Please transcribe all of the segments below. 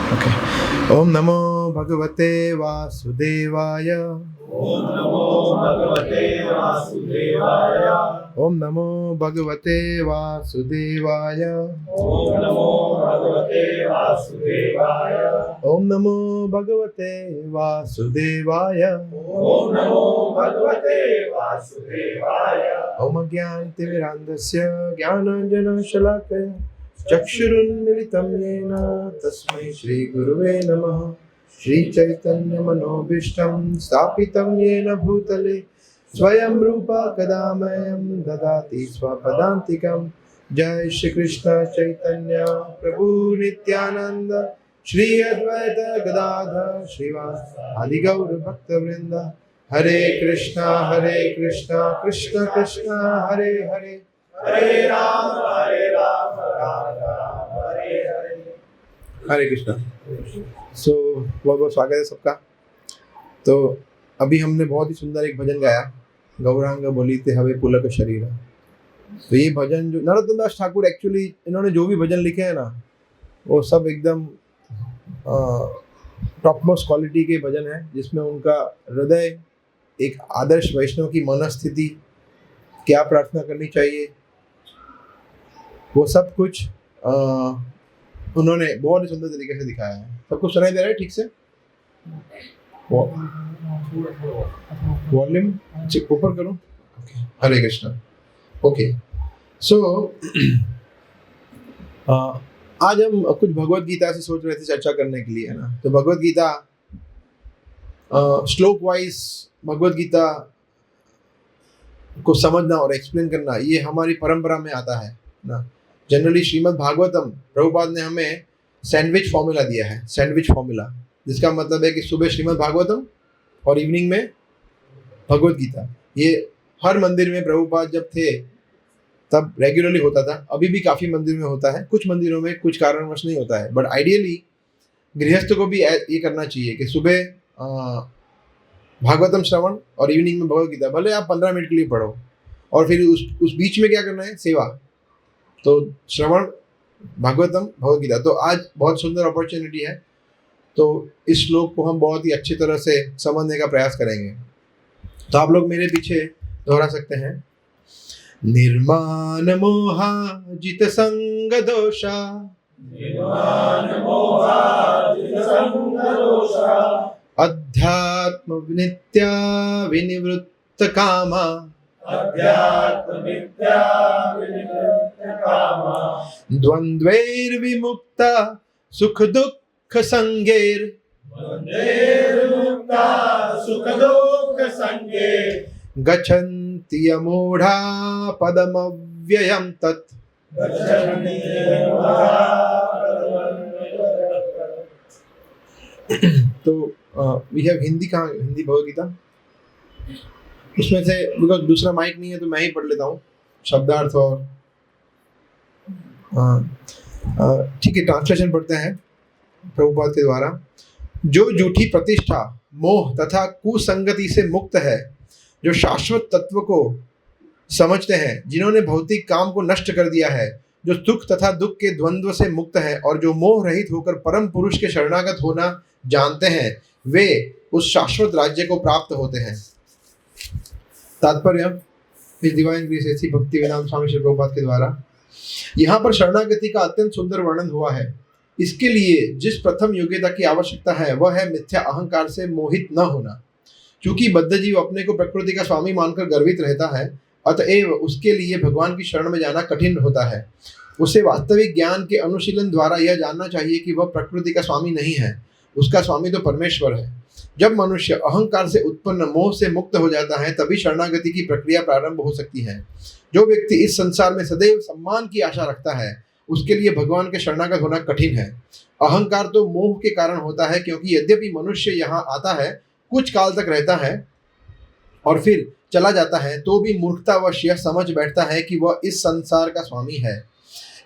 Okay. ओम नमो भगवते वासुदेवाय। ओम नमो भगवते वासुदेवाय। ओम नमो भगवते वासुदेवाय। ओम नमो भगवते वासुदेवाय। ओम नमो भगवते वासुदेवाय। ओम नमो भगवते वासुदेवाय। ओम ज्ञानतिमिरान्धस्य ज्ञानाञ्जनशलाकया चक्षुरुन्मिलितं येन तस्मै श्रीगुरुवे नमः। श्रीचैतन्यमनोभीष्टं स्थापितं येन भूतले स्वयं रूपा कदा मह्यं ददाति स्वपदान्तिकं। जय श्री कृष्ण चैतन्य प्रभु नित्यानंद श्री अद्वैत गदाधर श्रीवासादि गौर भक्तवृंद। हरे कृष्णा कृष्ण कृष्ण हरे हरे, हरे राम राम राम हरे हरे। हरे कृष्णा। सो बहुत बहुत स्वागत है सबका। तो अभी हमने बहुत ही सुंदर एक भजन गाया, गौरांग बोलीते हवे पुलक शरीर। तो ये भजन जो नरोत्तम दास ठाकुर एक्चुअली इन्होंने जो भी भजन लिखे हैं ना, वो सब एकदम टॉप मोस्ट क्वालिटी के भजन है, जिसमें उनका हृदय, एक आदर्श वैष्णव की मनस्थिति, क्या प्रार्थना करनी चाहिए, वो सब कुछ उन्होंने बहुत ही सुंदर तरीके से दिखाया है। सबको सुनाई दे रहा है ठीक से? वॉल्यूम ऊपर करूं? ओके। हरे कृष्णा। ओके। सो आज हम कुछ भगवत गीता से सोच रहे थे चर्चा करने के लिए, है ना। तो भगवत गीता श्लोक वाइज भगवत गीता को समझना और एक्सप्लेन करना, ये हमारी परंपरा में आता है ना। जनरली श्रीमद् भागवतम प्रभुपाद ने हमें सैंडविच फॉर्मूला दिया है, सैंडविच फॉर्मूला, जिसका मतलब है कि सुबह श्रीमद् भागवतम और इवनिंग में भगवत गीता। ये हर मंदिर में प्रभुपाद जब थे तब रेगुलरली होता था। अभी भी काफ़ी मंदिर में होता है, कुछ मंदिरों में कुछ कारणवश नहीं होता है, बट आइडियली गृहस्थ को भी ये करना चाहिए कि सुबह भागवतम श्रवण और इवनिंग में भगवत गीता। भले आप 15 मिनट के लिए पढ़ो, और फिर उस बीच में क्या करना है, सेवा। तो श्रवण, भागवतम, भगवत गीता। तो आज बहुत सुंदर अपॉर्चुनिटी है, तो इस श्लोक को हम बहुत ही अच्छी तरह से समझने का प्रयास करेंगे। तो आप लोग मेरे पीछे दोहरा सकते हैं। निर्माण मोहा जित संग दोषा, निर्वाण मोहाजित संग दोषा। अध्यात्म नित्या विनिवृत्त कामा, अध्यात्म विद्या विनिवृत्त कामा। द्वंद्वैर्विमुक्ता सुख दुख संगैर, द्वंद्वैर्मुक्ता सुख दुःख संगे। गच्छन्ति यमूढ़ा पदमव्ययं तत्। गच्छन्ति तो वी हैव हिंदी भगवद गीता। उसमें से बिकॉज दूसरा माइक नहीं है तो मैं ही पढ़ लेता हूँ शब्दार्थ और ठीक है, ट्रांसलेशन पढ़ते हैं प्रभुपाद के द्वारा। जो झूठी प्रतिष्ठा, मोह तथा कुसंगति से मुक्त है, जो शाश्वत तत्व को समझते हैं, जिन्होंने भौतिक काम को नष्ट कर दिया है, जो सुख तथा दुख के द्वंद्व से मुक्त है और जो मोह रहित होकर परम पुरुष के शरणागत होना जानते हैं, वे उस शाश्वत राज्य को प्राप्त होते हैं। तात्पर्य इस डिवाइन ग्रेस ऐसी भक्ति वेदांत स्वामी श्री प्रभुपाद के द्वारा यहाँ पर शरणागति का अत्यंत सुंदर वर्णन हुआ है। इसके लिए जिस प्रथम योग्यता की आवश्यकता है वह है मिथ्या अहंकार से मोहित न होना। क्योंकि बद्ध जीव अपने को प्रकृति का स्वामी मानकर गर्वित रहता है, अतएव उसके लिए भगवान की शरण में जाना कठिन होता है। उसे वास्तविक ज्ञान के अनुशीलन द्वारा यह जानना चाहिए कि वह प्रकृति का स्वामी नहीं है, उसका स्वामी तो परमेश्वर है। जब मनुष्य अहंकार से उत्पन्न मोह से मुक्त हो जाता है, तभी शरणागति की प्रक्रिया प्रारंभ हो सकती है। जो व्यक्ति इस संसार में सदैव सम्मान की आशा रखता है, उसके लिए भगवान के शरणागत होना कठिन है। अहंकार तो मोह के कारण होता है, क्योंकि यद्यपि मनुष्य यहाँ आता है, कुछ काल तक रहता है और फिर चला जाता है, तो भी मूर्खतावश यह समझ बैठता है कि वह इस संसार का स्वामी है।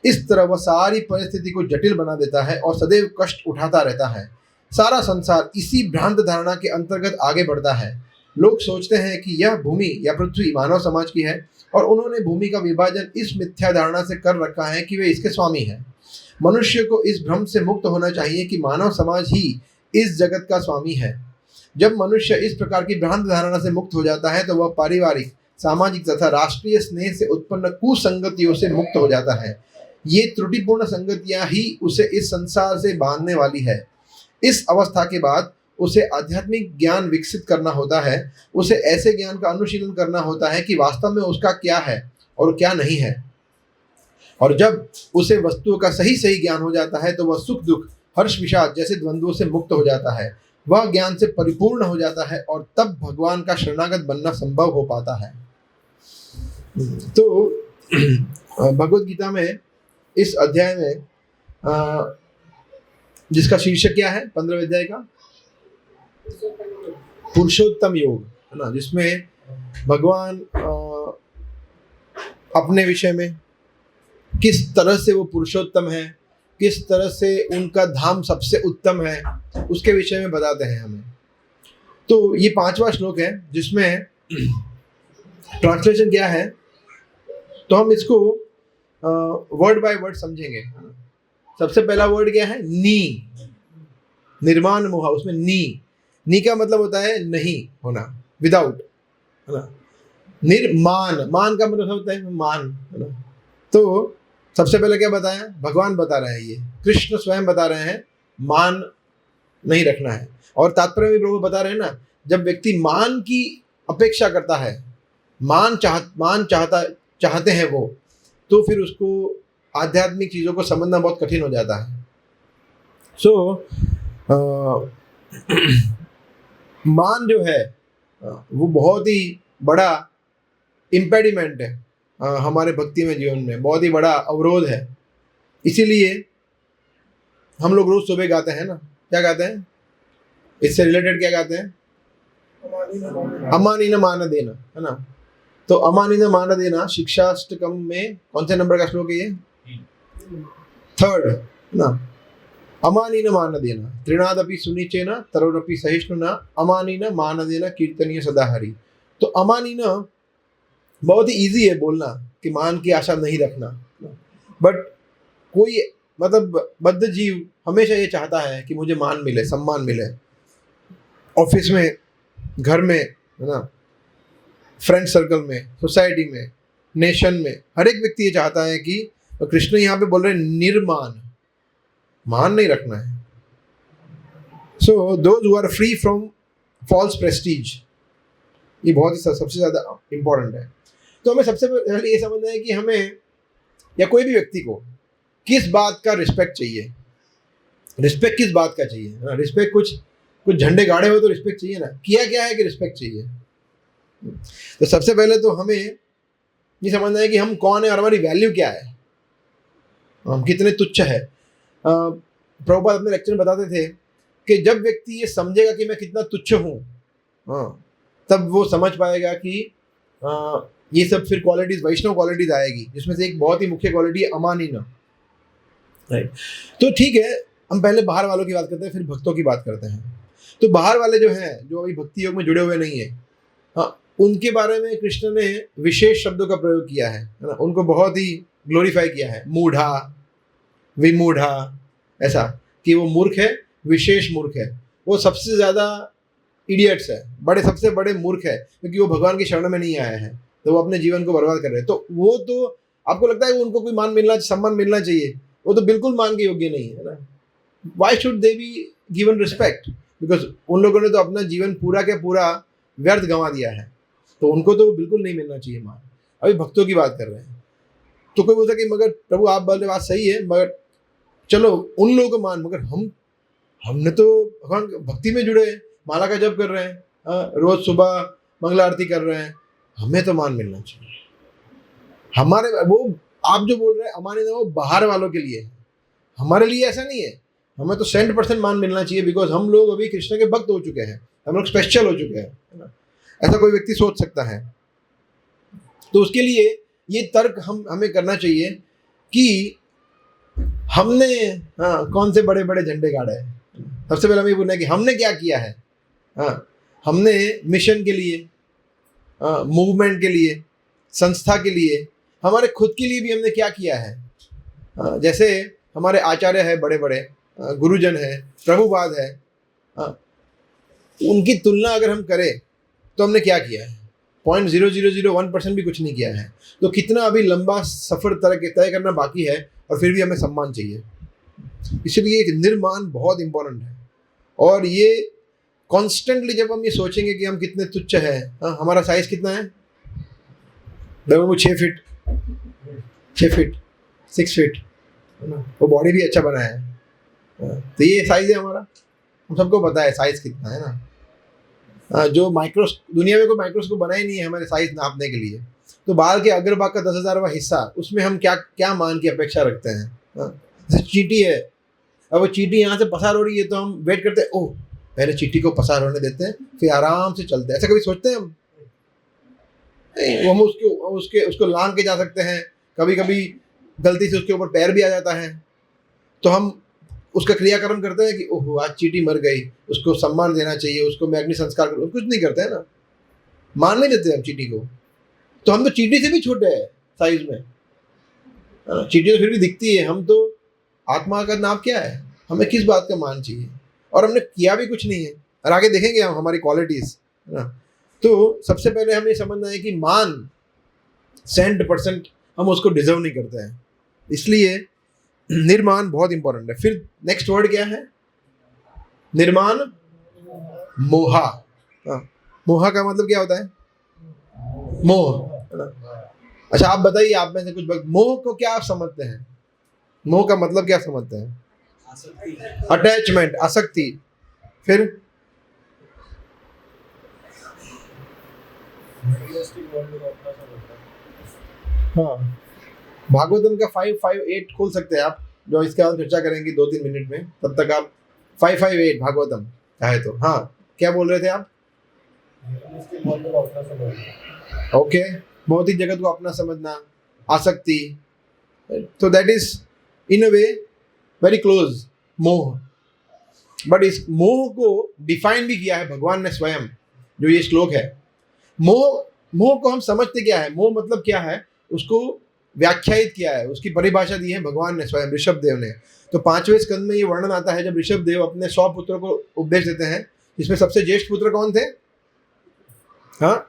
इस तरह वह सारी परिस्थिति को जटिल बना देता है और सदैव कष्ट उठाता रहता है। सारा संसार इसी भ्रांत धारणा के अंतर्गत आगे बढ़ता है। लोग सोचते हैं कि यह भूमि या पृथ्वी मानव समाज की है और उन्होंने भूमि का विभाजन इस मिथ्या धारणा से कर रखा है कि वे इसके स्वामी हैं। मनुष्य को इस भ्रम से मुक्त होना चाहिए कि मानव समाज ही इस जगत का स्वामी है। जब मनुष्य इस प्रकार की भ्रांत धारणा से मुक्त हो जाता है तो वह पारिवारिक, सामाजिक तथा राष्ट्रीय स्नेह से उत्पन्न कुसंगतियों से मुक्त हो जाता है। ये त्रुटिपूर्ण संगतियां ही उसे इस संसार से बांधने वाली है। इस अवस्था के बाद उसे आध्यात्मिक ज्ञान विकसित करना होता है। उसे ऐसे ज्ञान का अनुशीलन करना होता है कि वास्तव में उसका क्या है और क्या नहीं है। और जब उसे वस्तुओं का सही सही ज्ञान हो जाता है तो वह सुख दुख, हर्ष विषाद जैसे द्वंद्वों से मुक्त हो जाता है। वह ज्ञान से परिपूर्ण हो जाता है और तब भगवान का शरणागत बनना संभव हो पाता है। तो भगवद गीता में इस अध्याय में जिसका शीर्षक क्या है 15वें अध्याय का, पुरुषोत्तम योग, है ना, जिसमें भगवान अपने विषय में किस तरह से वो पुरुषोत्तम है, किस तरह से उनका धाम सबसे उत्तम है, उसके विषय में बताते हैं हमें। तो ये 5वां श्लोक है जिसमें ट्रांसलेशन क्या है, तो हम इसको वर्ड बाय वर्ड समझेंगे। सबसे पहला वर्ड क्या है, नी, निर्माण मोह, उसमें नी का मतलब होता है नहीं होना, विदाउट, है ना। निर्मान, मान का मतलब होता है मान, है ना। तो सबसे पहले क्या बताया, भगवान बता रहे हैं, ये कृष्ण स्वयं बता रहे हैं मान नहीं रखना है। और तात्पर्य में प्रभु बता रहे हैं ना, जब व्यक्ति मान की अपेक्षा करता है, मान चाहते हैं वो, तो फिर उसको आध्यात्मिक चीज़ों को समझना बहुत कठिन हो जाता है। मान जो है वो बहुत ही बड़ा इम्पेडिमेंट है हमारे भक्ति में जीवन में, बहुत ही बड़ा अवरोध है। इसीलिए हम लोग रोज सुबह गाते हैं ना, क्या गाते हैं, इससे रिलेटेड क्या गाते हैं, अमानी न मान देना, है ना। तो अमानी न मान देना शिक्षाष्टकम में कौन से नंबर का श्लोक है ये, 3rd, है ना। अमानी न मान देना त्रिनादपि सुनिचेन तरोरपि सहिष्णुना अमानी न मान देना कीर्तनीय सदा हरि। तो अमानी न बहुत ही इजी है बोलना कि मान की आशा नहीं रखना, बट कोई मतलब बद्ध जीव हमेशा ये चाहता है कि मुझे मान मिले, सम्मान मिले, ऑफिस में, घर में, है ना, फ्रेंड सर्कल में, सोसाइटी में, नेशन में, हर एक व्यक्ति ये चाहता है कि, कृष्ण यहाँ पे बोल रहे हैं निर्मान, मान नहीं रखना है। So those who are free from false prestige, ये बहुत ही सबसे ज़्यादा इम्पोर्टेंट है। तो हमें सबसे पहले ये समझना है कि हमें या कोई भी व्यक्ति को किस बात का रिस्पेक्ट चाहिए, रिस्पेक्ट किस बात का चाहिए, है ना। रिस्पेक्ट कुछ झंडे गाड़े हो तो रिस्पेक्ट चाहिए ना, किया क्या है कि रिस्पेक्ट चाहिए। तो सबसे पहले तो हमें ये समझना है कि हम कौन है और हमारी वैल्यू क्या है, हम कितने तुच्छ है। प्रभुपाद अपने लेक्चर में बताते थे कि जब व्यक्ति ये समझेगा कि मैं कितना तुच्छ हूँ, तब वो समझ पाएगा कि ये सब फिर क्वालिटीज, वैष्णव क्वालिटीज आएगी, जिसमें से एक बहुत ही मुख्य क्वालिटी है अमानीना, राइट। तो ठीक है, हम पहले बाहर वालों की बात करते हैं, फिर भक्तों की बात करते हैं। तो बाहर वाले जो हैं, जो अभी भक्ति योग में जुड़े हुए नहीं है, उनके बारे में कृष्ण ने विशेष शब्दों का प्रयोग किया है ना, उनको बहुत ही ग्लोरीफाई किया है, मूढ़ा, विमूढ़ा, ऐसा कि वो मूर्ख है, विशेष मूर्ख है, वो सबसे ज़्यादा इडियट्स है, सबसे बड़े मूर्ख है, क्योंकि वो भगवान की शरण में नहीं आए हैं, तो वो अपने जीवन को बर्बाद कर रहे हैं। तो वो तो आपको लगता है कि उनको कोई सम्मान मिलना चाहिए, वो तो बिल्कुल मान के योग्य नहीं है ना। Why should they be given respect, because उन लोगों ने तो अपना जीवन पूरा के पूरा व्यर्थ गंवा दिया है, तो उनको तो बिल्कुल नहीं मिलना चाहिए मान। अभी भक्तों की बात कर रहे हैं, तो कोई बोलता कि मगर प्रभु आप बोल रहे बात सही है, मगर चलो उन लोगों को मान, मगर हमने तो भगवान भक्ति में जुड़े हैं, माला का जप कर रहे हैं, रोज सुबह मंगला आरती कर रहे हैं, हमें तो मान मिलना चाहिए। हमारे वो आप जो बोल रहे हैं हमारे, वो बाहर वालों के लिए है, हमारे लिए ऐसा नहीं है। हमें तो 100% मान मिलना चाहिए, बिकॉज हम लोग अभी कृष्ण के भक्त हो चुके हैं, हम लोग स्पेशल हो चुके हैं, है ना। ऐसा कोई व्यक्ति सोच सकता है। तो उसके लिए ये तर्क हमें करना चाहिए कि हमने कौन से बड़े बड़े झंडे गाड़े हैं। सबसे पहले हमें बोलना है कि हमने क्या किया है। हमने मिशन के लिए, मूवमेंट के लिए, संस्था के लिए, हमारे खुद के लिए भी हमने क्या किया है। जैसे हमारे आचार्य है, बड़े बड़े गुरुजन है, प्रभुपाद है, उनकी तुलना अगर हम करें तो हमने क्या किया है? 0.0001% भी कुछ नहीं किया है। तो कितना अभी लंबा सफर तय करना बाकी है, और फिर भी हमें सम्मान चाहिए। इसलिए एक निर्माण बहुत इंपॉर्टेंट है। और ये कॉन्स्टेंटली जब हम ये सोचेंगे कि हम कितने तुच्छ हैं, हमारा साइज कितना है, देखो वो 6 फीट 6 फीट है ना, वो बॉडी भी अच्छा बना है, तो ये साइज है हमारा, हम सबको पता है साइज कितना है ना। जो दुनिया में कोई माइक्रोस्कोप बना ही नहीं है हमारे साइज नापने के लिए। तो बाल के अग्रभाग का 10,000वां हिस्सा, उसमें हम क्या क्या मान की अपेक्षा रखते हैं? जैसे चींटी है, अब वो चींटी यहाँ से पसार हो रही है तो हम वेट करते हैं, ओह पहले चींटी को पसार होने देते हैं फिर आराम से चलते हैं। ऐसा कभी सोचते हैं हम? नहीं, वो हम उसको लांग के जा सकते हैं, कभी कभी गलती से उसके ऊपर पैर भी आ जाता है, तो हम उसका क्रियाक्रम करते हैं कि ओहो आज चींटी मर गई, उसको सम्मान देना चाहिए, उसको मैं अग्नि संस्कार करूँ। कुछ नहीं करते हैं ना, मान नहीं देते हम चींटी को। तो हम तो चींटी से भी छोटे हैं साइज में, चींटी तो फिर भी दिखती है, हम तो आत्मा का नाम क्या है, हमें किस बात का मान चाहिए? और हमने किया भी कुछ नहीं है, और आगे देखेंगे हम हमारी क्वालिटीज, है ना। तो सबसे पहले हमें समझना है कि मान 100% हम उसको डिजर्व नहीं करते हैं, इसलिए निर्माण बहुत इंपॉर्टेंट है। फिर नेक्स्ट वर्ड क्या है? निर्माण मोहा। मोहा का मतलब क्या होता है? मोह, है ना। अच्छा आप बताइए, आप में से कुछ मोह को क्या आप समझते हैं? मोह का मतलब क्या समझते हैं? अटैचमेंट, आसक्ति। फिर हाँ, भागवतम का 558 खोल सकते हैं आप, जो इसके बाद चर्चा करेंगे 2-3 मिनट में, तब तक आप 558 भागवतम चाहे तो। हाँ क्या बोल रहे थे आप? ओके, भौतिक जगत को अपना समझना, आसक्ति, तो that is in a way very close मोह। बट इस मोह को डिफाइन भी किया है भगवान ने स्वयं, जो ये श्लोक है। मोह को हम समझते क्या है, मोह मतलब क्या है, उसको व्याख्यायित किया है, उसकी परिभाषा दी है भगवान ने स्वयं, ऋषभ देव ने। तो 5वें स्कंद में ये वर्णन आता है जब ऋषभ देव अपने 100 पुत्रों को उपदेश देते हैं, इसमें सबसे ज्येष्ठ पुत्र कौन थे? हाँ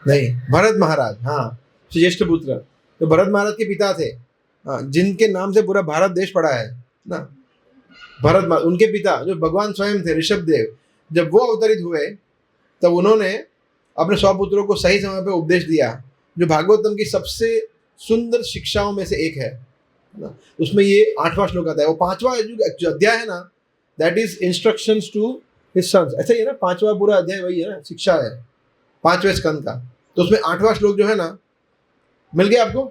नहीं, भरत महाराज। हाँ, ज्येष्ठ पुत्र तो भरत महाराज के पिता थे, हाँ, जिनके नाम से पूरा भारत देश पड़ा है ना। भरत उनके पिता जो भगवान स्वयं थे, ऋषभ देव, जब वो अवतरित हुए तब उन्होंने अपने 100 पुत्रों को सही समय पे उपदेश दिया, जो भागवतम की सबसे सुंदर शिक्षाओं में से एक है ना। उसमें ये 8वां श्लोक आता है, वो 5वां जो अध्याय है ना, that is instructions to his sons. ऐसा ही है ना, 5वां पूरा अध्याय वही है ना, शिक्षा है 5वें स्कंद का। तो उसमें 8वां श्लोक जो है ना, मिल गया आपको?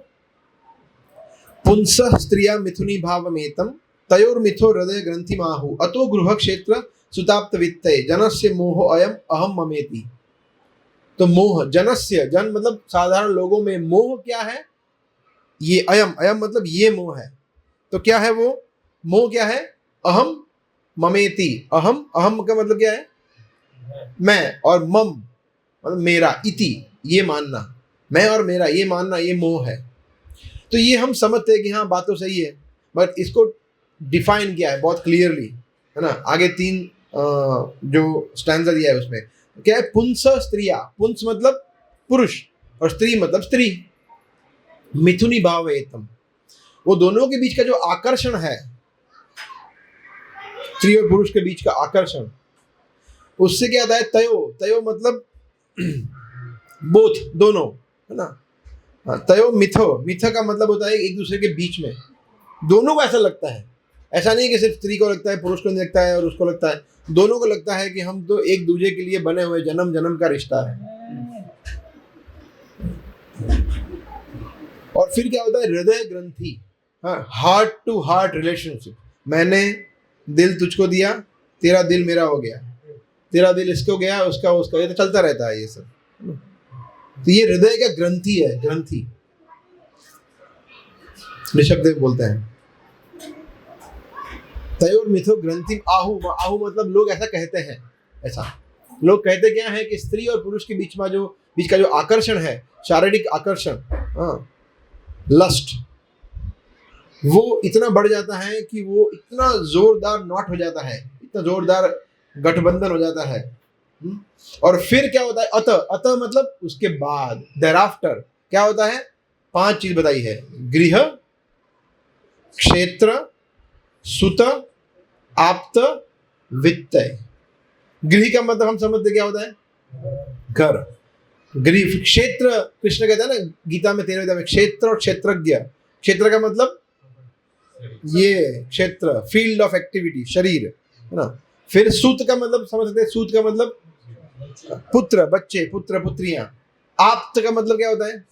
पुंसः स्त्रिया मिथुनी भावमेतम तयोर्मिथो हृदय ग्रंथि माहु अतो गृह क्षेत्र सुताप्त वित्तये जनस्य मोह अयम अहम ममेति। तो मोह, जनस्य, जन मतलब साधारण लोगों में, मोह क्या है? ये अयम मतलब ये मोह है। तो क्या है वो मोह? क्या है? अहम ममेति। अहम का मतलब क्या है? मैं, और मम मतलब मेरा, इति ये मानना, मैं और मेरा ये मानना, ये मोह है। तो ये हम समझते हैं कि हाँ बात तो सही है, बट इसको डिफाइन किया है बहुत क्लियरली, है ना। आगे 3 जो स्टैंजा दिया है उसमें क्या है? पुंस स्त्रिया, पुंस मतलब पुरुष और स्त्री मतलब स्त्री, मिथुनी भावेतम, वो दोनों के बीच का जो आकर्षण है, स्त्री और पुरुष के बीच का आकर्षण, उससे क्या आता है? तयो मतलब बोथ, दोनों, है ना। तयो मिथो का मतलब होता है एक दूसरे के बीच में, दोनों को ऐसा लगता है। ऐसा नहीं कि सिर्फ स्त्री को लगता है, पुरुष को नहीं लगता है, और उसको लगता है, दोनों को लगता है कि हम तो एक दूसरे के लिए बने हुए, जन्म जन्म का रिश्ता है। और फिर क्या होता है? हृदय ग्रंथि, हार्ट टू हार्ट रिलेशनशिप। मैंने दिल तुझको दिया, तेरा दिल मेरा हो गया, तेरा दिल इसको गया, उसका, ये तो चलता रहता है ये सब। तो ये हृदय का ग्रंथि है, ग्रंथि ऋषभ देव बोलते हैं। तयोर मिथो ग्रंथि आहु मतलब लोग ऐसा कहते हैं, ऐसा लोग कहते क्या है कि स्त्री और पुरुष के बीच का जो आकर्षण है, शारीरिक आकर्षण, लस्ट, वो इतना बढ़ जाता है कि वो इतना जोरदार नॉट हो जाता है, इतना जोरदार गठबंधन हो जाता है। और फिर क्या होता है, अतः, अतः मतलब उसके बाद, देयर आफ्टर क्या होता है, 5 चीज बताई है, गृह, क्षेत्र, सुत, आप्त, वित्त। गृह का मतलब हम समझते क्या होता है, घर। गृह, क्षेत्र, कृष्ण कहता है ना गीता में 13वें अध्याय में, क्षेत्र और क्षेत्रज्ञ। क्षेत्र का मतलब ये क्षेत्र, फील्ड ऑफ एक्टिविटी, शरीर, है ना। फिर सूत का मतलब समझ सकते हैं, सूत का मतलब पुत्र, बच्चे, पुत्र पुत्रियां। आप्त का मतलब क्या होता है,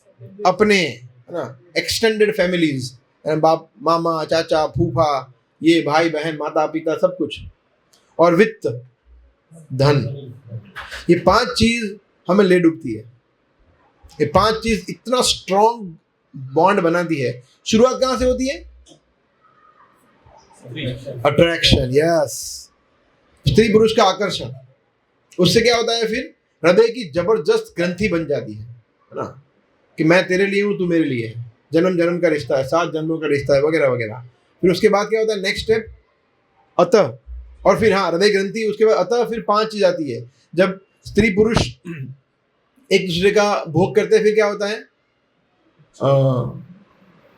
अपने, है ना, एक्सटेंडेड फैमिलीज, बाप, मामा, चाचा, फूफा, ये भाई बहन, माता पिता, सब कुछ। और वित्त, धन। ये 5 चीज हमें ले डूबती है। ये 5 चीज इतना स्ट्रॉन्ग बॉन्ड बनाती है। शुरुआत कहां से होती है, अट्रैक्शन, यस, स्त्री पुरुष का आकर्षण। उससे क्या होता है, फिर हृदय की जबरदस्त ग्रंथि बन जाती है ना, कि मैं तेरे लिए हूं, तू मेरे लिए है, जन्म जन्म का रिश्ता है, 7 जन्मों का रिश्ता है, वगैरह वगैरह। फिर उसके बाद क्या होता है, नेक्स्ट स्टेप अतः, और फिर हाँ हृदय ग्रंथि, उसके बाद अतः, फिर 5 चीज आती है। जब स्त्री पुरुष एक दूसरे का भोग करते हैं, फिर क्या होता है,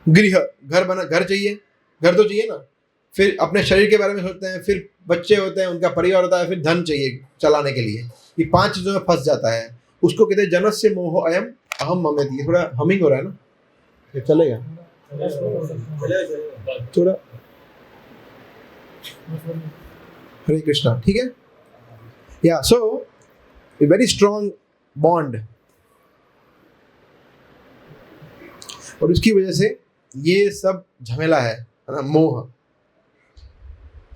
गृह, घर बना, घर चाहिए, घर तो चाहिए ना। फिर अपने शरीर के बारे में सोचते हैं, फिर बच्चे होते हैं, उनका परिवार होता है, फिर धन चाहिए चलाने के लिए। ये 5 चीजों में फंस जाता है। उसको कहते हैं जनस्य मोह अयम अहम ममेति। थोड़ा हमिंग हो रहा है ना, ये चलेगा थोड़ा, हरे कृष्णा, ठीक है। या सो ए वेरी स्ट्रॉन्ग बॉन्ड, और उसकी वजह से ये सब झमेला है ना, मोह।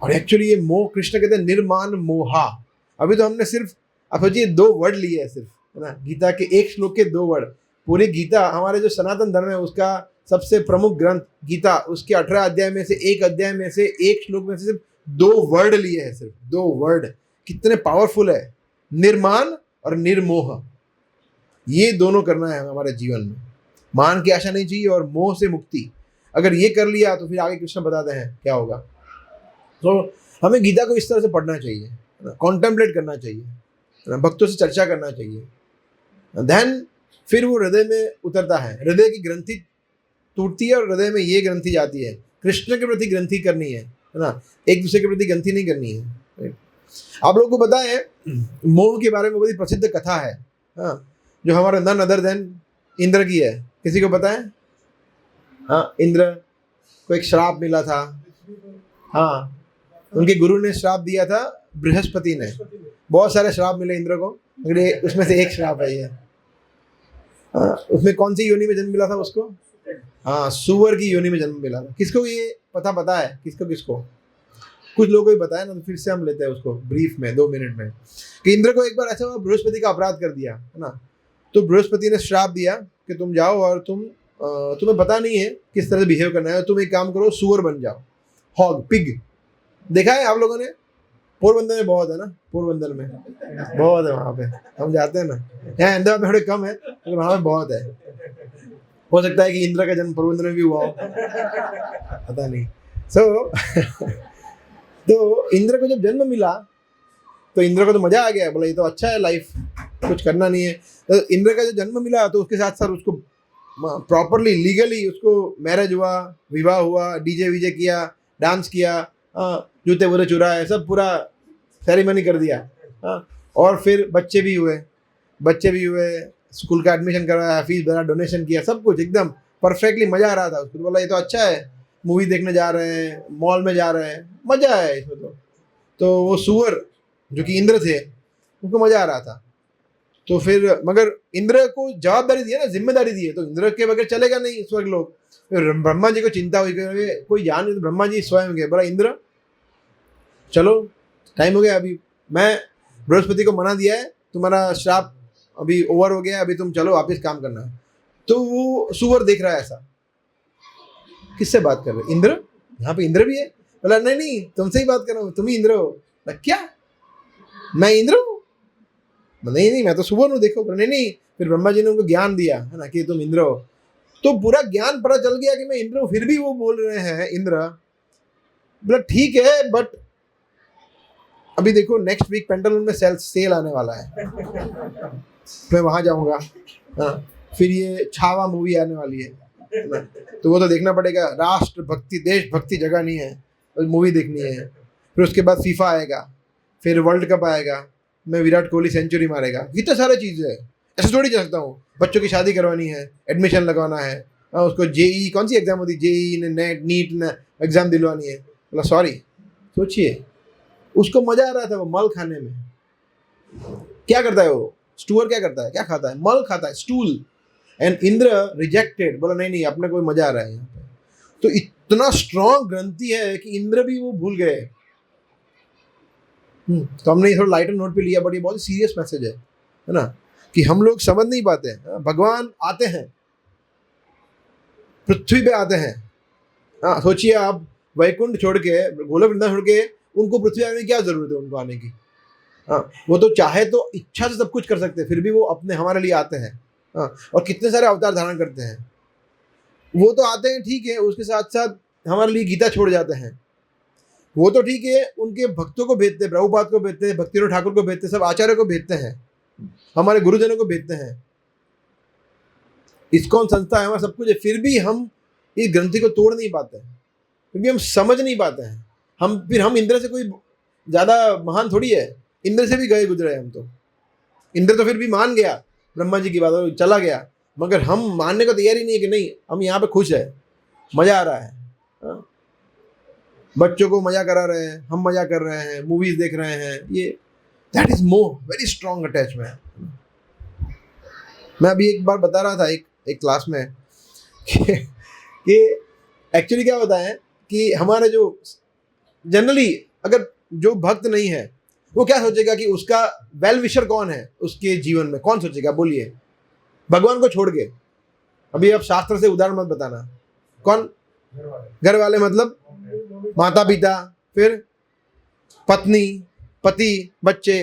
और एक्चुअली ये मोह, कृष्ण कहते हैं निर्माण मोहा। अभी तो हमने सिर्फ, आप सोचिए 2 वर्ड लिए हैं सिर्फ, है ना, गीता के एक श्लोक के 2 वर्ड। पूरी गीता, हमारे जो सनातन धर्म है उसका सबसे प्रमुख ग्रंथ गीता, उसके 18 अध्याय में से एक अध्याय में से एक श्लोक में से सिर्फ 2 वर्ड लिए हैं, सिर्फ 2 वर्ड। कितने पावरफुल है, निर्माण और निर्मोह। ये दोनों करना है हमारे जीवन में। मान की आशा नहीं चाहिए और मोह से मुक्ति। अगर ये कर लिया तो फिर आगे कृष्ण बताते हैं क्या होगा। तो हमें गीता को इस तरह से पढ़ना चाहिए, कॉन्टेम्पलेट करना चाहिए, भक्तों से चर्चा करना चाहिए। देन फिर वो हृदय में उतरता है, हृदय की ग्रंथि टूटती है और हृदय में ये ग्रंथि जाती है। कृष्ण के प्रति ग्रंथि करनी है ना, एक दूसरे के प्रति ग्रंथि नहीं करनी है। आप लोगों को पता है मोह के बारे में बड़ी प्रसिद्ध कथा है, हाँ, जो हमारा नन अदर देन इंद्र की है। किसी को पता है? हाँ, इंद्र को एक श्राप मिला था। हाँ, उनके गुरु ने श्राप दिया था, बृहस्पति ने। बहुत सारे श्राप मिले इंद्र को, मगर उसमें से एक श्राप है ये। हाँ, उसमें कौन सी योनि में जन्म मिला था उसको? हाँ, सुअर की योनि में जन्म मिला था। किसको ये पता है? किसको किसको? कुछ लोगों को ही बताया ना, तो फिर से हम लेते हैं उसको ब्रीफ में 2 मिनट में। कि इंद्र को एक बार ऐसा हुआ, बृहस्पति का अपराध कर दिया, है ना। तो बृहस्पति ने श्राप दिया कि तुम जाओ और तुम्हें पता नहीं है किस तरह से बिहेव करना है, तुम एक काम करो, सुअर बन जाओ, हॉग, पिग। देखा है आप लोगों ने? पोरबंदर में बहुत है ना, पोरबंदर में बहुत है, वहाँ पे हम जाते हैं ना। यहाँ अहमदाबाद में थोड़े कम है, लेकिन वहाँ पे बहुत है। हो सकता है कि इंद्र का जन्म पोरबंदर में भी हुआ हो, पता नहीं। तो इंद्र को जब जन्म मिला तो इंद्र को तो मजा आ गया, बोला ये तो अच्छा है, लाइफ कुछ करना नहीं है। तो इंद्र का जब जन्म मिला तो उसके साथ साथ उसको प्रॉपरली लीगली उसको मैरिज हुआ, विवाह हुआ, डीजे वीजे किया, डांस किया, जूते वूते चुराए, सब पूरा सेरेमनी कर दिया। और फिर बच्चे भी हुए, स्कूल का एडमिशन करवाया, फीस भरा, डोनेशन किया, सब कुछ एकदम परफेक्टली। मजा आ रहा था उसको, तो बोला ये तो अच्छा है, मूवी देखने जा रहे हैं, मॉल में जा रहे हैं, मजा है इसमें। तो वो सुअर जो कि इंद्र थे, उनको मजा आ रहा था। तो फिर मगर इंद्र को जवाबदारी दी है ना, जिम्मेदारी दी है, तो इंद्र के बगैर चलेगा नहीं स्वर्ग लोग। ब्रह्मा जी को चिंता हुई, कोई जान नहीं, तो ब्रह्मा जी स्वयं गए, बोला इंद्र चलो टाइम हो गया, अभी मैं बृहस्पति को मना दिया है, तुम्हारा श्राप अभी ओवर हो गया, अभी तुम चलो वापिस काम करना है। तो वो सुअर देख रहा है ऐसा, किससे बात कर रहे? इंद्र, यहाँ पे इंद्र भी है। बोला नहीं तुमसे ही बात कर रहा हूँ, तुम ही इंद्र हो। क्या मैं इंद्र हूँ? नहीं मैं तो सुअर हूँ, देखो। नहीं। फिर ब्रह्मा जी ने उनको ज्ञान दिया है ना कि तुम इंद्र हो। तो पूरा ज्ञान पता चल गया कि मैं इंद्र हूं, फिर भी वो बोल रहे हैं इंद्र, बोला ठीक है, बट अभी देखो नेक्स्ट वीक पेंटालून में सेल आने वाला है, मैं वहां जाऊंगा। हाँ, फिर ये छावा मूवी आने वाली है ना, तो वो तो देखना पड़ेगा। राष्ट्र भक्ति, देशभक्ति जगह नहीं है, तो मूवी देखनी है। फिर उसके बाद फीफा आएगा, फिर वर्ल्ड कप आएगा, मैं विराट कोहली सेंचुरी मारेगा, कितने सारे चीज़ें है, ऐसे थोड़ी जा सकता हूँ। बच्चों की शादी करवानी है, एडमिशन लगवाना है, उसको जेई, कौन सी एग्जाम होती है, जेई नेट नीट एग्जाम दिलवानी है, बोला सॉरी। सोचिए, उसको मजा आ रहा था वो मल खाने में। क्या करता है वो स्टूअर, क्या करता है, क्या खाता है, मल खाता है, स्टूल। एंड इंद्र रिजेक्टेड, बोला नहीं नहीं, अपने को मजा आ रहा है यहाँ पे। तो इतना स्ट्रॉन्ग ग्रंथि है कि इंद्र भी वो भूल गए। तो हमने थोड़ा लाइटर नोट पे लिया, बट ये बहुत सीरियस मैसेज है ना, कि हम लोग समझ नहीं पाते। भगवान आते हैं, पृथ्वी पे आते हैं। हाँ, सोचिए आप वैकुंठ छोड़ के, गोलोक वृंदावन छोड़ के, उनको पृथ्वी आने की क्या जरूरत है उनको आने की। हाँ, वो तो चाहे तो इच्छा से सब कुछ कर सकते हैं, फिर भी वो अपने हमारे लिए आते हैं। हाँ, और कितने सारे अवतार धारण करते हैं। वो तो आते हैं ठीक है, उसके साथ साथ हमारे लिए गीता छोड़ जाते हैं। वो तो ठीक है, उनके भक्तों को भेजते हैं, प्रभुपाद को भेजते हैं, भक्तिविनोद ठाकुर को भेजते हैं, सब आचार्य को भेजते हैं, हमारे गुरुजनों को भेजते हैं, इस्कॉन संस्था है, हमारा सब कुछ है, फिर भी हम इस ग्रंथि को तोड़ नहीं पाते हैं, क्योंकि हम समझ नहीं पाते हैं। हम इंद्र से कोई ज़्यादा महान थोड़ी है, इंद्र से भी गए गुजरे हम तो। इंद्र तो फिर भी मान गया ब्रह्मा जी की बात, चला गया, मगर हम मानने को तैयार ही नहीं है कि नहीं, हम यहाँ पे खुश है, मज़ा आ रहा है। हाँ? बच्चों को मज़ा करा रहे हैं, हम मज़ा कर रहे हैं, मूवीज़ देख रहे हैं, ये that is more very strong attachment. मैं अभी एक बार बता रहा था एक क्लास में कि एक्चुअली क्या होता है कि हमारे जो जनरली अगर जो भक्त नहीं है वो क्या सोचेगा कि उसका वेल विशर कौन है उसके जीवन में, कौन सोचेगा बोलिए, भगवान को छोड़ के। अभी आप शास्त्र से उदाहरण मत बताना, कौन, घर वाले मतलब माता पिता, फिर पत्नी, पति, बच्चे,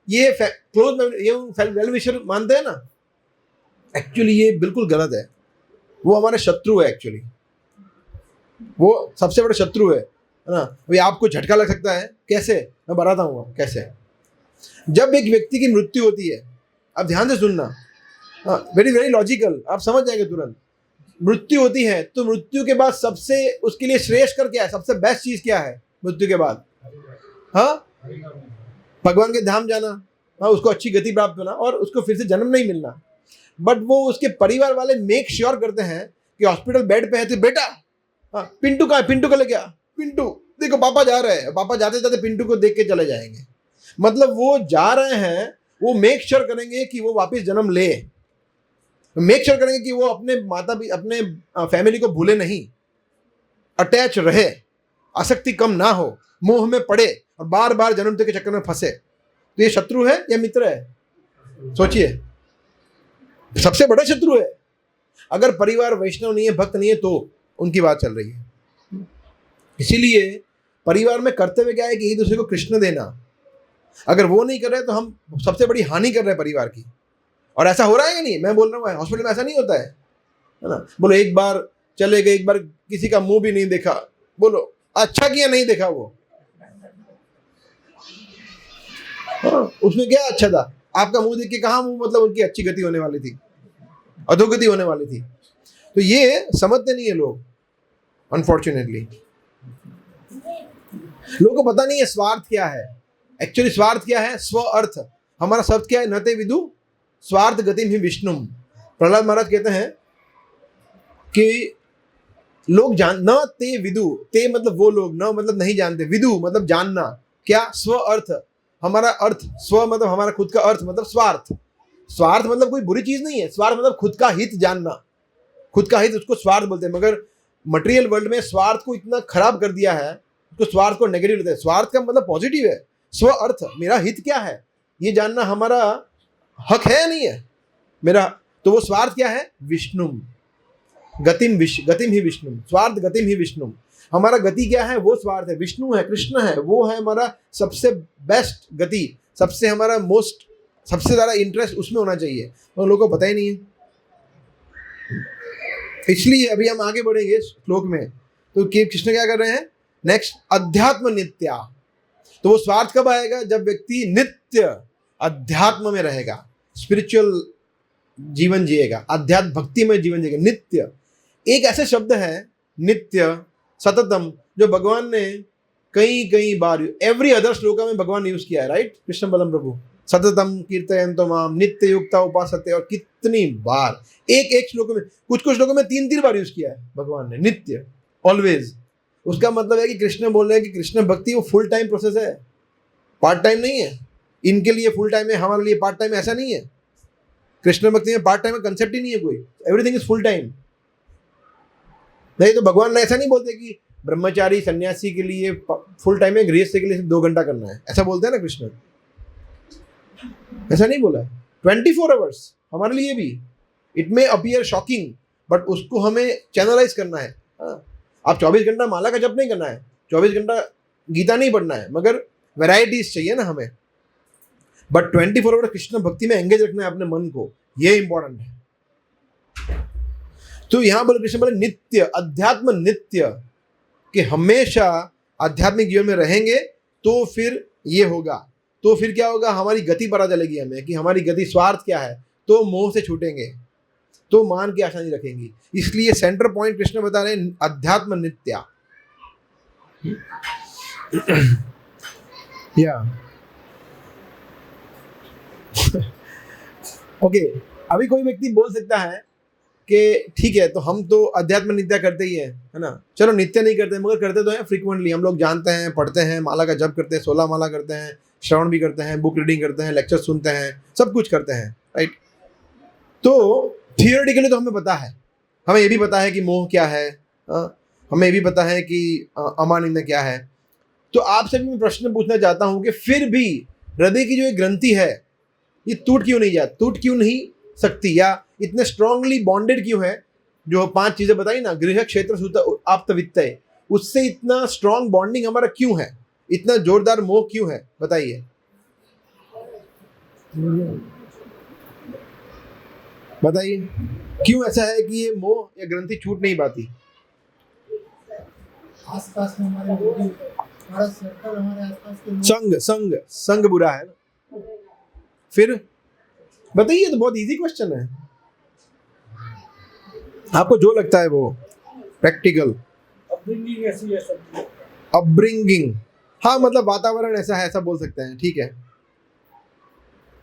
ये क्लोज ये वेल विशर मानते हैं ना। एक्चुअली ये बिल्कुल गलत है, वो हमारे शत्रु है। एक्चुअली वो सबसे बड़ा शत्रु है ना। भाई आपको झटका लग सकता है, कैसे, मैं बताता हूँ कैसे। जब एक व्यक्ति की मृत्यु होती है, आप ध्यान से सुनना, वेरी वेरी लॉजिकल, आप समझ जाएंगे तुरंत। मृत्यु होती है तो मृत्यु के बाद सबसे उसके लिए श्रेष्ठ कर क्या है, सबसे बेस्ट चीज क्या है मृत्यु के बाद? हाँ, भगवान के धाम जाना, हाँ, उसको अच्छी गति प्राप्त होना और उसको फिर से जन्म नहीं मिलना। बट वो उसके परिवार वाले मेक श्योर करते हैं कि हॉस्पिटल बेड पे है तो बेटा, हाँ, पिंटू कहाँ है, पिंटू को ले गया, पिंटू देखो पापा जा रहे हैं, पापा जाते जाते पिंटू को देख के चले जाएंगे। मतलब वो जा रहे हैं, वो मेक श्योर करेंगे कि वो वापस जन्म ले, मेक श्योर करेंगे कि वो अपने अपने फैमिली को भूले नहीं, अटैच रहे, आसक्ति कम ना हो, मोह में पड़े और बार बार जन्म के चक्कर में फंसे। तो ये शत्रु है या मित्र है? सोचिए, सबसे बड़ा शत्रु है। अगर परिवार वैष्णव नहीं है, भक्त नहीं है, तो उनकी बात चल रही है। इसीलिए परिवार में कर्तव्य क्या है कि एक दूसरे को कृष्ण देना। अगर वो नहीं कर रहे तो हम सबसे बड़ी हानि कर रहे हैं परिवार की। और ऐसा हो रहा है कि नहीं, मैं बोल रहा हूँ हॉस्पिटल में ऐसा नहीं होता है ना। बोलो एक बार चले गए, एक बार किसी का मुंह भी नहीं देखा, बोलो अच्छा किया नहीं देखा वो। हाँ, उसमें क्या अच्छा था, आपका मुंह देख के कहाँ मुंह, मतलब उनकी अच्छी गति होने वाली थी, अधोगति होने वाली थी। तो ये समझते नहीं है लोग, अनफॉर्चुनेटली। लोगों को पता नहीं है स्वार्थ क्या है। एक्चुअली स्वार्थ क्या है? स्व अर्थ। हमारा शब्द क्या है? न ते विदु स्वार्थ गतिम ही विष्णुम। प्रहलाद महाराज कहते हैं कि लोग न ते विदु, ते मतलब वो लोग, न मतलब नहीं जानते, विदु मतलब जानना। क्या? स्व अर्थ, हमारा अर्थ, स्व मतलब हमारा खुद का अर्थ, मतलब स्वार्थ। स्वार्थ मतलब कोई बुरी चीज नहीं है, स्वार्थ मतलब खुद का हित जानना, खुद का हित, उसको स्वार्थ बोलते हैं। मगर मटेरियल वर्ल्ड में स्वार्थ को इतना खराब कर दिया है, तो स्वार्थ को नेगेटिव लेते हैं। स्वार्थ का मतलब पॉजिटिव है। स्व अर्थ, मेरा हित क्या है ये जानना हमारा हक है या नहीं है मेरा, तो वो स्वार्थ क्या है? विष्णुम गतिम ही विष्णुम, स्वार्थ गतिम ही विष्णुम। हमारा गति क्या है? वो स्वार्थ है, विष्णु है, कृष्ण है, वो है हमारा सबसे बेस्ट गति, सबसे हमारा मोस्ट, सबसे ज़्यादा इंटरेस्ट उसमें होना चाहिए। तो लोगों को पता ही नहीं है। इसलिए अभी हम आगे बढ़ेंगे श्लोक में, तो कृष्ण क्या कर रहे हैं नेक्स्ट, अध्यात्म नित्या। तो वो स्वार्थ कब आएगा, जब व्यक्ति नित्य अध्यात्म में रहेगा, स्पिरिचुअल जीवन जिएगा, अध्यात्म भक्ति में जीवन जिएगा। नित्य एक ऐसे शब्द है, नित्य सततम, जो भगवान ने कई कई बार एवरी अदर श्लोका में भगवान ने यूज किया है, राइट। कृष्ण बलम प्रभु सततम कीर्तयन्तो माम नित्य युक्ता उपासते, और कितनी बार एक एक श्लोक में, कुछ कुछ श्लोकों में 3-3 बार यूज किया है भगवान ने, नित्य, ऑलवेज। उसका मतलब है कि कृष्ण बोल रहे हैं कि कृष्ण भक्ति वो फुल टाइम प्रोसेस है, पार्ट टाइम नहीं है। इनके लिए फुल टाइम है, हमारे लिए पार्ट टाइम, ऐसा नहीं है। कृष्ण भक्ति में पार्ट टाइम का कंसेप्ट ही नहीं है कोई, एवरीथिंग इज फुल टाइम। नहीं तो भगवान ने ऐसा नहीं बोलते कि ब्रह्मचारी सन्यासी के लिए फुल टाइम है, गृहस्थ के लिए सिर्फ 2 घंटा करना है, ऐसा बोलते हैं ना कृष्ण, ऐसा नहीं बोला है। 24 आवर्स हमारे लिए भी, it may appear shocking, but उसको हमें चैनलाइज करना है। आप 24 घंटा माला का जप नहीं करना है, 24 घंटा गीता नहीं पढ़ना है, मगर वैरायटीज चाहिए ना हमें। बट 24 आवर कृष्ण भक्ति में एंगेज रखना है अपने मन को, ये इंपॉर्टेंट है। तो यहां बोले कृष्ण बोले नित्य, अध्यात्म नित्य, कि हमेशा आध्यात्मिक जीवन में रहेंगे तो फिर ये होगा। तो फिर क्या होगा, हमारी गति पता चलेगी हमें कि हमारी गति स्वार्थ क्या है, तो मोह से छूटेंगे, तो मान की आशा नहीं रखेंगी। इसलिए सेंटर पॉइंट कृष्ण बता रहे हैं अध्यात्म नित्या। या ओके, अभी कोई व्यक्ति बोल सकता है कि ठीक है, तो हम तो अध्यात्म नित्या करते ही है ना। चलो नित्य नहीं करते मगर करते तो हैं फ्रीक्वेंटली, हम लोग जानते हैं, पढ़ते हैं, माला का जप करते हैं, 16 माला करते हैं, श्रवण भी करते हैं, बुक रीडिंग करते हैं, लेक्चर सुनते हैं, सब कुछ करते हैं, राइट। तो थियोरेटिकली तो हमें पता है, हमें ये भी पता है कि मोह क्या है, हमें ये भी पता है कि अमानिंदा क्या है। तो आपसे भी मैं प्रश्न पूछना चाहता हूँ कि फिर भी हृदय की जो ये ग्रंथि है, ये टूट क्यों क्यों नहीं सकती, या इतने स्ट्रांगली बॉन्डेड क्यों है। जो 5 चीजें बताई ना, गृह क्षेत्र सूत आप्त वित्तय, उससे इतना स्ट्रांग बॉन्डिंग हमारा क्यों है, इतना जोरदार मोह क्यों है, बताइए। बताइए क्यों ऐसा है कि ये मोह या ग्रंथि छूट नहीं पाती। आसपास में हमारा सर्कल, हमारे आसपास के संग बुरा है ना। फिर बताइए, तो बहुत इजी क्वेश्चन है, आपको जो लगता है वो प्रैक्टिकल। अपब्रिंगिंग ऐसी है सब। अपब्रिंगिंग, हाँ मतलब वातावरण ऐसा है, ऐसा बोल सकते हैं, ठीक है।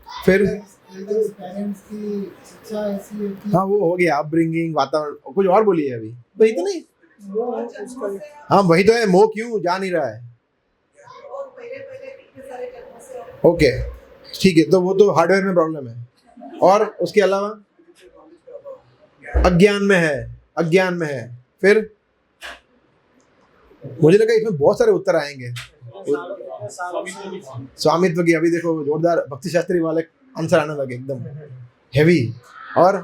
फिर पेरेंट्स की इच्छा ऐसी है कि हाँ वो हो गया अपब्रिंगिंग, वातावरण। कुछ और बोलिए अभी, वही तो नहीं। हाँ वही तो है, मोह क्यों जा नहीं रहा है। ओके ठीक है, तो वो तो हार्डवेयर में प्रॉब्लम है। और उसके अलावा अज्ञान में है। फिर मुझे लगा इसमें बहुत सारे उत्तर आएंगे। स्वामित्व की, अभी देखो जोरदार भक्ति शास्त्री वाले आंसर आने लगे एकदम हेवी। और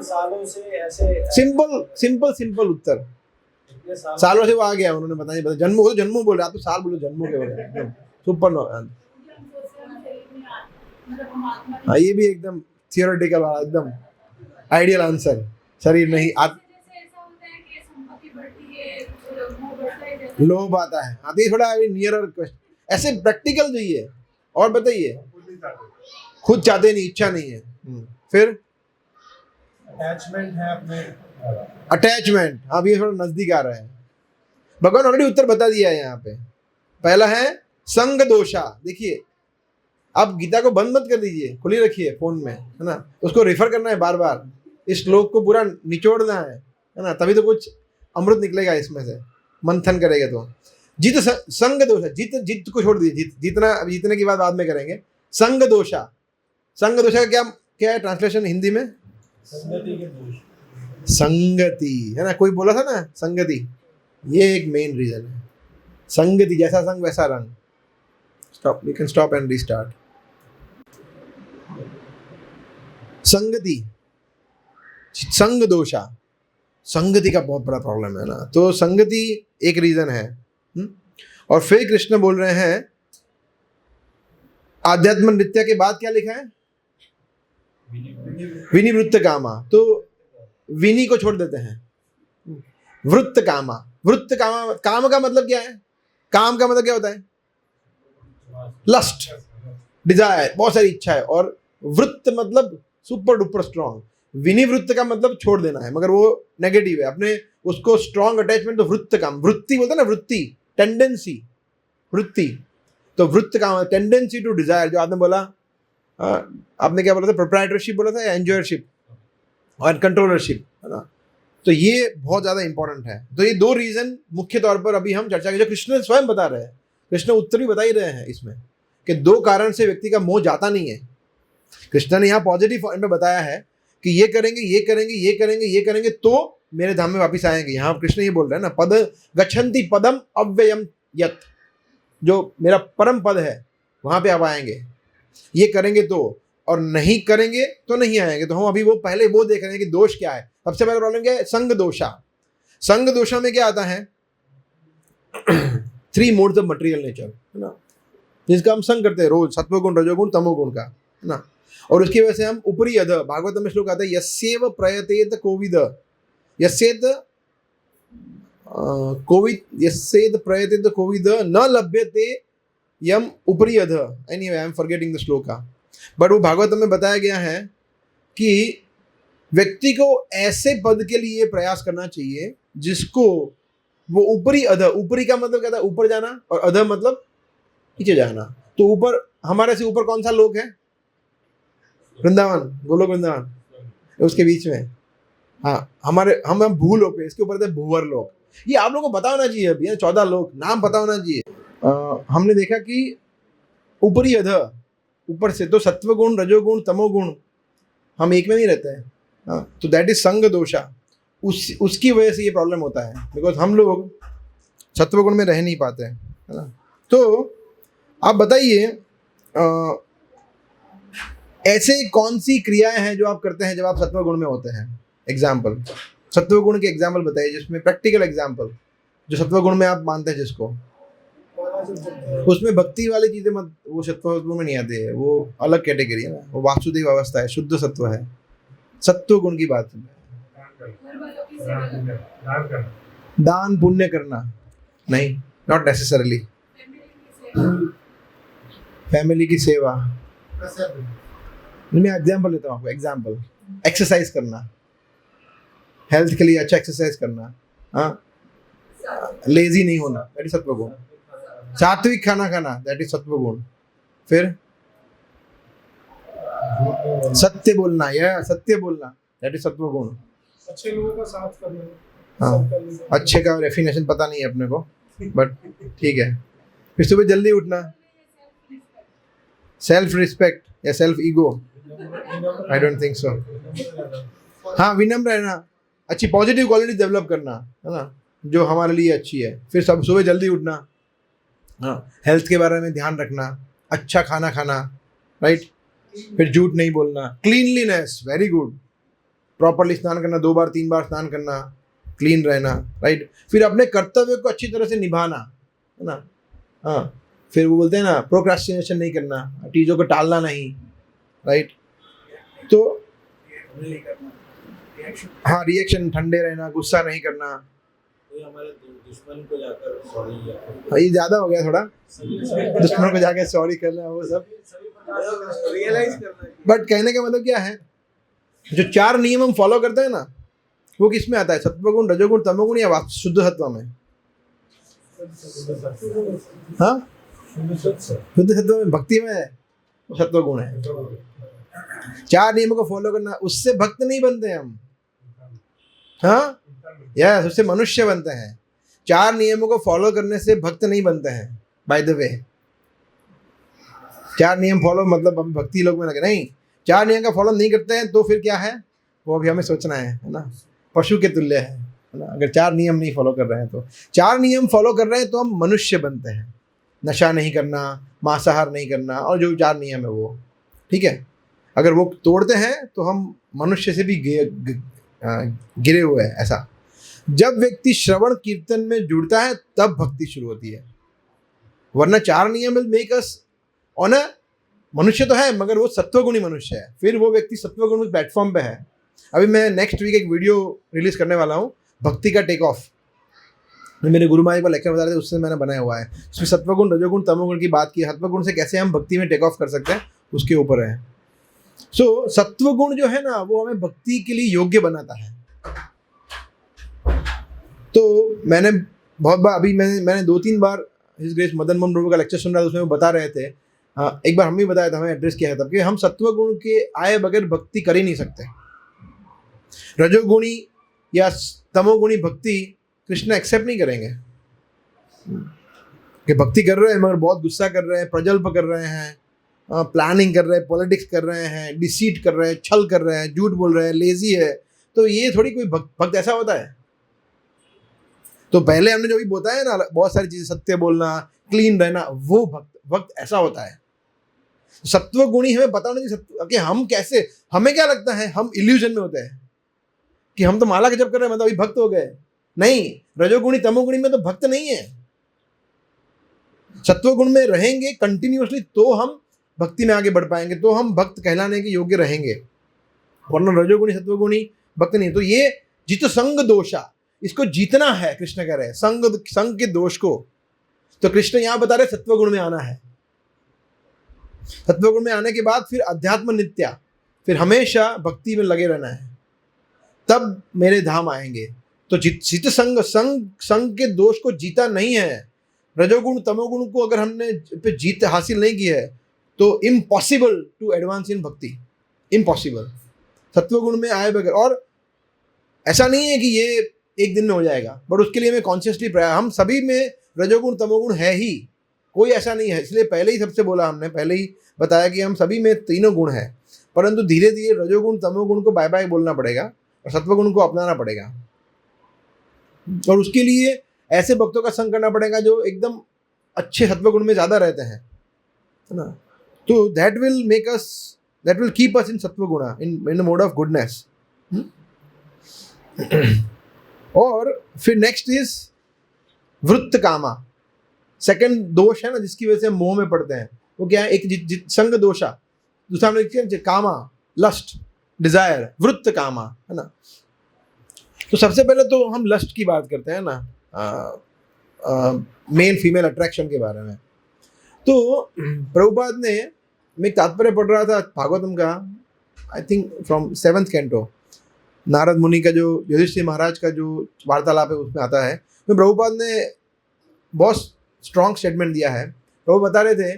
सालों से ऐसे सिंपल उत्तर, सालों से वो आ गया, उन्होंने पता नहीं बता, जन्मों बोल रहे, आप तो साल बोलो, जन्मों के बोल रहे, सुपर। हाँ ये भी एकदम थियोरेटिकल वाला, एकदम आइडियल आंसर। शरीर नहीं लोभ आता है। हाँ तो ये थोड़ा नियरर क्वेश्चन, ऐसे प्रैक्टिकल चाहिए। और बताइए, खुद चाहते नहीं, इच्छा नहीं है। फिर अटैचमेंट है अपने, अटैचमेंट, हाँ ये थोड़ा नजदीक आ रहा है। भगवान ऑलरेडी उत्तर बता दिया है यहाँ पे। पहला है संग दोषा। देखिए आप गीता को बंद मत कर दीजिए, खुली रखिए फोन में, है ना, उसको रेफर करना है बार बार, इस श्लोक को पूरा निचोड़ना है ना, तभी तो कुछ अमृत निकलेगा इसमें से, मंथन करेगा तो। जित संग दोषा, जित को छोड़ दीजिए, जीतने की बात बाद में करेंगे। संग दोषा का क्या है ट्रांसलेशन हिंदी में? संगति के दोष। संगति है ना, कोई बोला था ना संगति, ये एक मेन रीजन है। संगति, जैसा संग वैसा रंग। Stop, we can stop and restart. संगति, संग दोषा, संगति का बहुत बड़ा प्रॉब्लम है ना, तो संगति एक रीजन है। और फिर कृष्ण बोल रहे हैं आध्यात्म नित्य के बाद क्या लिखा है? विनिवृत्त कामा। तो विनी को छोड़ देते हैं। वृत्त कामा, वृत्त कामा, काम का मतलब क्या है? काम का मतलब क्या होता है? लस्ट, डिजायर, बहुत सारी इच्छा है। और वृत्त मतलब सुपर डुपर स्ट्रॉन्ग। विनिवृत्त का मतलब छोड़ देना है, मगर वो नेगेटिव है, अपने उसको स्ट्रॉन्ग अटैचमेंट। तो वृत्त काम, वृत्ति बोलते हैं ना, वृत्ति, टेंडेंसी, वृत्ति। तो वृत्त काम, टेंडेंसी टू डिजायर। जो आपने बोला, आपने क्या बोला था? प्रोप्राइटरशिप बोला था या एंजॉयरशिप और कंट्रोलरशिप, है ना? तो ये बहुत ज्यादा इंपॉर्टेंट है। तो ये दो रीजन मुख्य तौर पर अभी हम चर्चा की, जो कृष्ण स्वयं बता रहे हैं, कृष्ण उत्तर भी बता ही रहे हैं इसमें, कि दो कारण से व्यक्ति का मोह जाता नहीं है। कृष्ण ने यहाँ पॉजिटिव पॉइंट में बताया है कि ये करेंगे, ये करेंगे, ये करेंगे, ये करेंगे तो मेरे धाम में वापिस आएंगे। यहाँ कृष्ण ये बोल रहे हैं ना, पद गच्छन्ति पदम अव्ययम यत्, जो मेरा परम पद है वहां पे आप आएंगे। ये करेंगे तो, और नहीं करेंगे तो नहीं आएंगे। तो हम अभी वो पहले वो देख रहे हैं कि दोष क्या है। सबसे पहले प्रॉब्लम क्या है? संग दोषा। संग दोषा में क्या आता है? 3 मोड्स ऑफ मटेरियल नेचर, है ना, जिसका हम संग करते हैं रोज, सत्वगुण, रजोगुण, तमोगुण का, है ना। और उसकी वजह से हम उपरी अध, भागवत में श्लोक आता है, यस्येव प्रयतेत कोविद, यस्येत कोविद, यस्येत प्रयतेत कोविद न लभ्यते यम उपरी अध। Anyway, I am forgetting the shloka, but वो भागवत में बताया गया है कि व्यक्ति को ऐसे पद के लिए प्रयास करना चाहिए जिसको वो ऊपरी अध, ऊपरी का मतलब क्या था? ऊपर जाना, और अध मतलब नीचे जाना। तो ऊपर, हमारे से ऊपर कौन सा लोक है? वृंदावन, गोलोक वृंदावन, उसके बीच में। हाँ, हमारे हम भूलोक पे, इसके ऊपर थे भूवर लोक। ये आप लोगों को पता होना चाहिए अभी, 14 लोक नाम पता होना चाहिए। हमने देखा कि ऊपरी अध, ऊपर से, तो सत्वगुण, रजोगुण, तमोगुण, हम एक में नहीं रहते हैं। हाँ, तो दैट इज संग दोषा। उसकी वजह से ये प्रॉब्लम होता है, बिकॉज हम लोग सत्वगुण में रह नहीं पाते हैं, है ना। तो आप बताइए, ऐसे कौन सी क्रियाएं हैं जो आप करते हैं जब आप सत्वगुण में होते हैं? एग्जाम्पल, सत्वगुण के एग्जाम्पल बताइए, जिसमें प्रैक्टिकल एग्जाम्पल, जो सत्वगुण में आप मानते हैं जिसको। उसमें भक्ति वाली चीजें मत, वो सत्वगुण में नहीं आती है, वो अलग कैटेगरी है ना, वो वासुदेव अवस्था है, शुद्ध सत्व है। सत्व गुण की बात है। दान पुण्य करना नहीं, नॉट नेसेसरली। फैमिली की सेवा, मैं एग्जाम्पल लेता हूँ आपको, एग्जाम्पल, एक्सरसाइज करना, हेल्थ के लिए अच्छा एक्सरसाइज करना, हाँ, लेजी नहीं होना, दैट इज सत्वगुण। सात्विक खाना खाना, दैट इज सत्वगुण। फिर सत्य बोलना, या सत्य बोलना, दैट इज सत्वगुण। अच्छे लोगों का साथ करना, हाँ, अच्छे का डेफिनेशन पता नहीं है अपने को, बट ठीक है। फिर सुबह जल्दी उठना, सेल्फ रिस्पेक्ट या self ego, I don't think so. हाँ, विनम्र रहना, अच्छी पॉजिटिव क्वालिटी डेवलप करना, है ना, जो हमारे लिए अच्छी है। फिर सब सुबह जल्दी उठना, हाँ, हेल्थ के बारे में ध्यान रखना, अच्छा खाना खाना, राइट। फिर झूठ नहीं बोलना, क्लीनलीनेस, वेरी गुड, प्रॉपरली स्नान करना, 2 बार 3 बार स्नान करना, क्लीन रहना, राइट। फिर अपने कर्तव्य को अच्छी तरह से निभाना, है ना। हाँ, फिर वो बोलते हैं ना, प्रोक्रास्टिनेशन नहीं करना, चीज़ों को टालना नहीं, राइट। तो हाँ, रिएक्शन, ठंडे रहना, गुस्सा नहीं करना। हमारे दुश्मन को जाकर सॉरी, ये ज़्यादा हो गया थोड़ा, दुश्मन को जाकर सॉरी करना, वो सब रियलाइज करना। बट कहने का मतलब क्या है, जो 4 नियम हम फॉलो करते हैं ना, वो किस में आता है? सत्वगुण, रजोगुण, तमोगुण या शुद्ध सत्व में? हाँ, शुद्ध सत्व में, भक्ति में है, सत्वगुण है। 4 नियमों को फॉलो करना, उससे भक्त नहीं बनते हम। हाँ, यस, उससे मनुष्य बनते हैं। 4 नियमों को फॉलो करने से भक्त नहीं बनते हैं, बाय द वे। 4 नियम फॉलो मतलब हम भक्ति लोग में लगे नहीं, 4 नियम का फॉलो नहीं करते हैं तो फिर क्या है, वो अभी हमें सोचना है ना। पशु के तुल्य है ना, अगर 4 नियम नहीं फॉलो कर रहे हैं तो। 4 नियम फॉलो कर रहे हैं तो हम मनुष्य बनते हैं। नशा नहीं करना, मांसाहार नहीं करना, और जो 4 नियम है वो, ठीक है। अगर वो तोड़ते हैं तो हम मनुष्य से भी गिरे हुए हैं, ऐसा। जब व्यक्ति श्रवण कीर्तन में जुड़ता है तब भक्ति शुरू होती है, वरना 4 नियम will make us on a, मनुष्य तो है मगर वो सत्वगुणी मनुष्य है। फिर वो व्यक्ति सत्वगुण प्लेटफॉर्म पे है, अभी मैं नेक्स्ट वीक एक वीडियो रिलीज करने वाला हूँ, भक्ति का टेक ऑफ। मेरे गुरु महाराज को लेक्चर बता रहे थे, उससे मैंने बनाया हुआ है। उसमें सत्वगुण, रजोगुण, तमोगुण की बात की, सत्वगुण से कैसे हम भक्ति में टेक ऑफ कर सकते हैं उसके ऊपर है। सो सत्वगुण जो है ना वो हमें भक्ति के लिए योग्य बनाता है। तो मैंने बहुत बार, अभी मैंने 2-3 बार हिज ग्रेस मदन मोहन प्रभु का लेक्चर सुन रहा था, उसमें वो बता रहे थे, एक बार हम भी बताया था, हमें एड्रेस किया था तब कि हम सत्वगुण के आए बगैर भक्ति कर ही नहीं सकते। रजोगुणी या तमोगुणी भक्ति कृष्ण एक्सेप्ट नहीं करेंगे कि भक्ति कर रहे हैं मगर बहुत गुस्सा कर रहे हैं, प्रजल्प कर रहे हैं, प्लानिंग कर रहे हैं, पॉलिटिक्स कर रहे हैं, डिसीट कर रहे हैं, छल कर रहे हैं, झूठ बोल रहे हैं, लेजी है, तो ये थोड़ी कोई भक्त ऐसा होता है। तो पहले हमने जो भी बताया ना, बहुत सारी चीजें, सत्य बोलना, क्लीन रहना, वो भक्त ऐसा होता है। सत्वगुणी हमें पता नहीं कि हम कैसे, हमें क्या लगता है हम इल्यूजन में होते हैं कि हम तो माला का जप कर रहे हैं मतलब अभी भक्त हो गए। नहीं, रजोगुणी तमोगुणी में तो भक्त नहीं है। सत्वगुण में रहेंगे कंटिन्यूअसली तो हम भक्ति में आगे बढ़ पाएंगे, तो हम भक्त कहलाने के योग्य रहेंगे, वरना रजोगुणी सत्वगुणी भक्त नहीं। तो ये जित संग दोषा, इसको जीतना है, कृष्ण कह रहे हैं संग के दोष को। तो कृष्ण यहां बता रहे सत्वगुण में आना है। सत्वगुण में आने के बाद फिर अध्यात्म नित्या, फिर हमेशा भक्ति में लगे रहना है, तब मेरे धाम आएंगे। तो जित संग के दोष को जीता नहीं है, रजोगुण तमोगुण को अगर हमने पे जीत हासिल नहीं की है, तो इम्पॉसिबल टू एडवांस इन भक्ति, इम्पॉसिबल सत्वगुण में आए बगैर। और ऐसा नहीं है कि ये एक दिन में हो जाएगा, बट उसके लिए हमें कॉन्शियसली प्रयास, हम सभी में रजोगुण तमोगुण है ही, कोई ऐसा नहीं है। इसलिए पहले ही सबसे बोला, हमने पहले ही बताया कि हम सभी में तीनों गुण है, परंतु धीरे धीरे रजोगुण तमोगुण को बाय बाय बोलना पड़ेगा और सत्वगुण को अपनाना पड़ेगा। और उसके लिए ऐसे भक्तों का संग करना पड़ेगा जो एकदम अच्छे सत्वगुण में ज़्यादा रहते हैं, है ना। तो that will keep us in सत्वगुणा, in the mode of goodness. और फिर नेक्स्ट इज वृत्त कामा, सेकंड दोष है ना जिसकी वजह से मोह में पड़ते हैं, वो क्या है, एक संग दोषा, दूसरा हमने लिखा कामा, लस्ट, डिजायर, वृत्त कामा, है ना। तो सबसे पहले तो हम लस्ट की बात करते हैं ना, मेल फीमेल अट्रैक्शन के बारे में। तो प्रभुपाद ने, मैं तात्पर्य पढ़ रहा था भागवतम का, I think from 7th canto, Narad मुनि का जो युधिष्ठिर महाराज का जो वार्तालाप है उसमें आता है। तो प्रभुपाद ने बहुत स्ट्रॉन्ग स्टेटमेंट दिया है। प्रभु बता रहे थे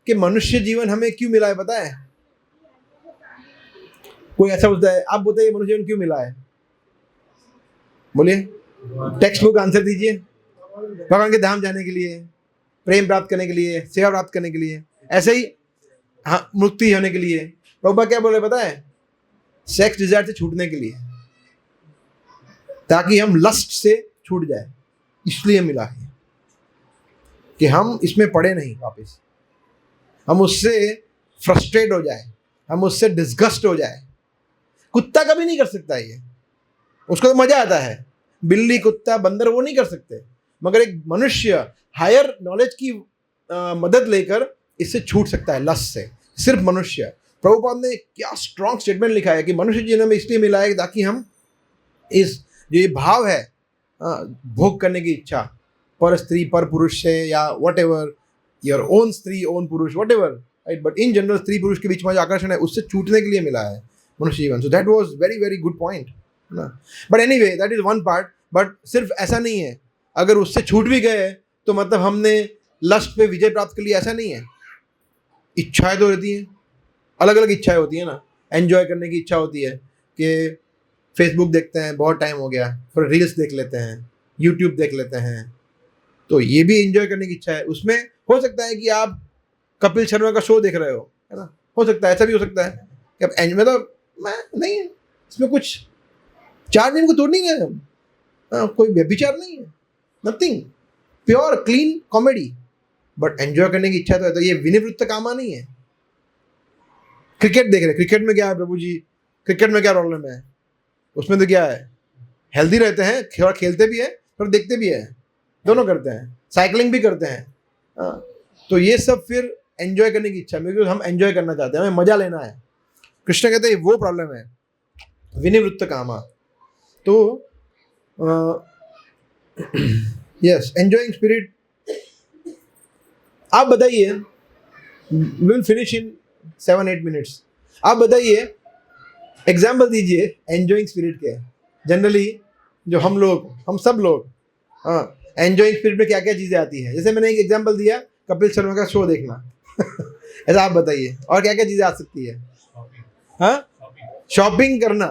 कि मनुष्य जीवन हमें क्यों मिला है पता है। कोई ऐसा पूछता है, आप बताइए मनुष्य जीवन क्यों मिला है, बोलिए, टेक्स्ट बुक आंसर दीजिए। भगवान के धाम जाने के लिए, प्रेम प्राप्त करने के लिए, सेवा प्राप्त करने के लिए, ऐसे ही हाँ मुक्ति होने के लिए। प्रभुपाद क्या बोले पता है, सेक्स डिजायर से छूटने के लिए, ताकि हम लस्ट से छूट जाए, इसलिए मिला है कि हम इसमें पड़े नहीं वापस, हम उससे फ्रस्ट्रेट हो जाए, हम उससे डिस्गस्ट हो जाए। कुत्ता कभी नहीं कर सकता ये, उसको तो मजा आता है, बिल्ली कुत्ता बंदर वो नहीं कर सकते, मगर एक मनुष्य हायर नॉलेज की मदद लेकर इससे छूट सकता है, लस्ट से, सिर्फ मनुष्य। प्रभुपाद ने क्या स्ट्रॉन्ग स्टेटमेंट लिखा है कि मनुष्य जीवन में इसलिए मिला है ताकि हम इस जो ये भाव है भोग करने की इच्छा, पर स्त्री पर पुरुष से या वट एवर, योर ओन स्त्री ओन पुरुष what ever, right, but in general स्त्री पुरुष के बीच में जो आकर्षण है उससे छूटने के लिए मिला है मनुष्य जीवन। So that was very very good point, है ना। But anyway that is one part. But सिर्फ ऐसा नहीं है, अगर उससे छूट भी गए तो मतलब हमने लस्ट पे विजय प्राप्त कर लिया, ऐसा नहीं है। इच्छाएं तो रहती हैं, अलग अलग इच्छाएं होती है ना। एंजॉय करने की इच्छा होती है कि फेसबुक देखते हैं, बहुत टाइम हो गया, फिर रील्स देख लेते हैं, यूट्यूब देख लेते हैं, तो ये भी एंजॉय करने की इच्छा है। उसमें हो सकता है कि आप कपिल शर्मा का शो देख रहे हो, है ना, हो सकता है, ऐसा भी हो सकता है कि आप एंजॉय, मतलब मैं नहीं है इसमें कुछ 4 दिन को तोड़ नहीं गए हम, कोई व्यभिचार नहीं है, nothing, pure clean comedy, but enjoy करने की इच्छा तो है। तो ये विनिवृत्त कामा नहीं है। क्रिकेट देख रहे, क्रिकेट में क्या है प्रभु जी, क्रिकेट में क्या प्रॉब्लम है, उसमें तो क्या है, हेल्दी रहते हैं, थोड़ा खेलते भी है, थोड़ा देखते भी है, दोनों करते हैं, साइकिलिंग भी करते हैं, तो ये सब फिर एंजॉय करने की इच्छा, क्योंकि हम एंजॉय करना चाहते हैं, हमें मजा लेना है। कृष्ण कहते हैं वो प्रॉब्लम है। विनिवृत्त कामा। तो यस, एंजॉइंग स्पिरिट। आप बताइए, विल फिनिश इन 7-8 मिनट्स। आप बताइए, एग्जाम्पल दीजिए एंजॉइंग स्पिरिट के। जनरली जो हम सब लोग, हाँ, एंजॉइंग स्पिरिट में क्या क्या चीज़ें आती हैं। जैसे मैंने एक एग्जाम्पल दिया, कपिल शर्मा का शो देखना। ऐसा आप बताइए और क्या क्या चीज़ें आ सकती है। हाँ, शॉपिंग करना।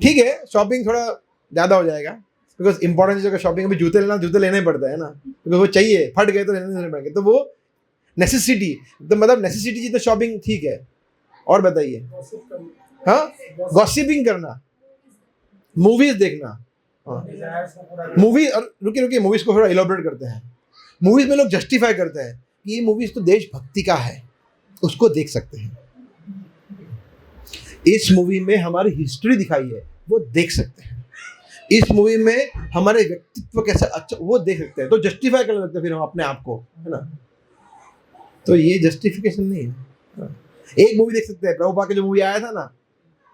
ठीक है, शॉपिंग थोड़ा ज़्यादा हो जाएगा, बिकॉज इंपॉर्टेंट चीज़ों का शॉपिंग। अभी जूते लेने पड़ते हैं ना, बिकॉज वो चाहिए, फट गए तो लेने पड़ेंगे, तो वो नेसेसिटी, तो मतलब नेसेसिटी चीज़ तो शॉपिंग ठीक है। और बताइए। हाँ, गॉसिपिंग करना, मूवीज देखना। मूवी, और रुकिए मूवीज को थोड़ा इलॉबरेट करते हैं। मूवीज में लोग जस्टिफाई करते हैं कि ये मूवीज तो देशभक्ति का है, उसको देख सकते हैं। इस मूवी में हमारी हिस्ट्री दिखाई है, वो देख सकते हैं। इस मूवी में हमारे व्यक्तित्व कैसा अच्छा, वो देख सकते हैं। तो जस्टिफाई करने लगते हैं फिर हम अपने आप को, है ना। तो ये जस्टिफिकेशन नहीं है। एक मूवी देख सकते हैं, प्रभुपाद का जो मूवी आया था ना,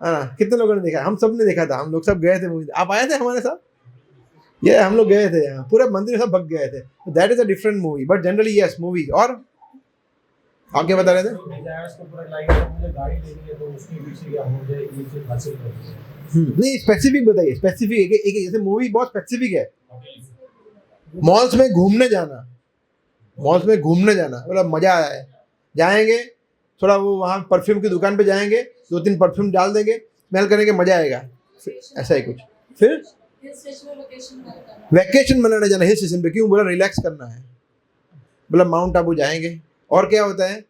है ना, कितने लोगों ने देखा? हम सब ने देखा था, हम लोग सब गए थे मूवी। आप आए थे हमारे साथ? ये हम लोग गए थे, यहाँ पूरे मंदिर सब भग गए थे। That is a different movie, but generally yes movie. और आप क्या बता रहे थे? नहीं, स्पेसिफिक बताइए, स्पेसिफिक। एक जैसे मूवी बहुत स्पेसिफिक है। मॉल्स में घूमने जाना, मतलब मजा आया है, जाएंगे थोड़ा, वो वहाँ परफ्यूम की दुकान पे जाएंगे, 2-3 परफ्यूम डाल देंगे, स्मेल करेंगे, मजा आएगा, ऐसा ही कुछ। फिर वैकेशन मनाने जाना, हिल स्टेशन पे। क्यों? बोला रिलैक्स करना है, बोला माउंट आबू जाएंगे। और क्या होता है?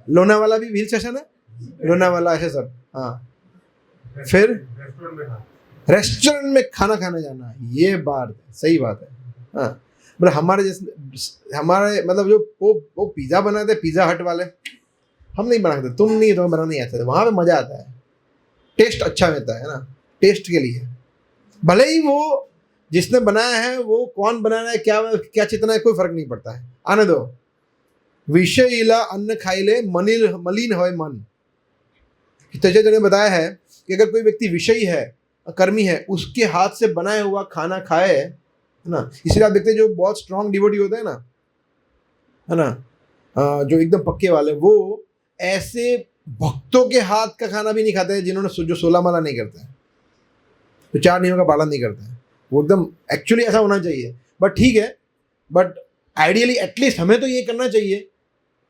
लोनावाला भी हिल स्टेशन है, लोनावाला, ऐसे सब। हाँ, फिर रेस्टोरेंट में खाना खाने जाना, ये बात सही बात है। हाँ, मतलब हमारे मतलब जो वो पिज़्ज़ा बनाते, पिज़्ज़ा हट वाले, हम नहीं बनाते, तुम्हें बनाना नहीं आता, वहाँ पे मज़ा आता है, टेस्ट अच्छा रहता है ना, टेस्ट के लिए। भले ही वो जिसने बनाया है, वो कौन बना रहा है, क्या चितना है, कोई फर्क नहीं पड़ता है, आने दो। विषय इला अन्न खाइले मलिन होय मन। तेजस्वी ने बताया है कि अगर कोई व्यक्ति विषयी है, कर्मी है, उसके हाथ से बनाया हुआ खाना खाए, है ना। इसलिए आप देखते हैं जो बहुत स्ट्रांग डिवोटी होते हैं ना, है ना, जो एकदम पक्के वाले, वो ऐसे भक्तों के हाथ का खाना भी नहीं खाते हैं जिन्होंने जो 16 माला नहीं करते हैं, तो 4 नियमों का पालन नहीं करते हैं। वो एकदम एक्चुअली ऐसा होना चाहिए। बट ठीक है, बट आइडियली एटलीस्ट हमें तो ये करना चाहिए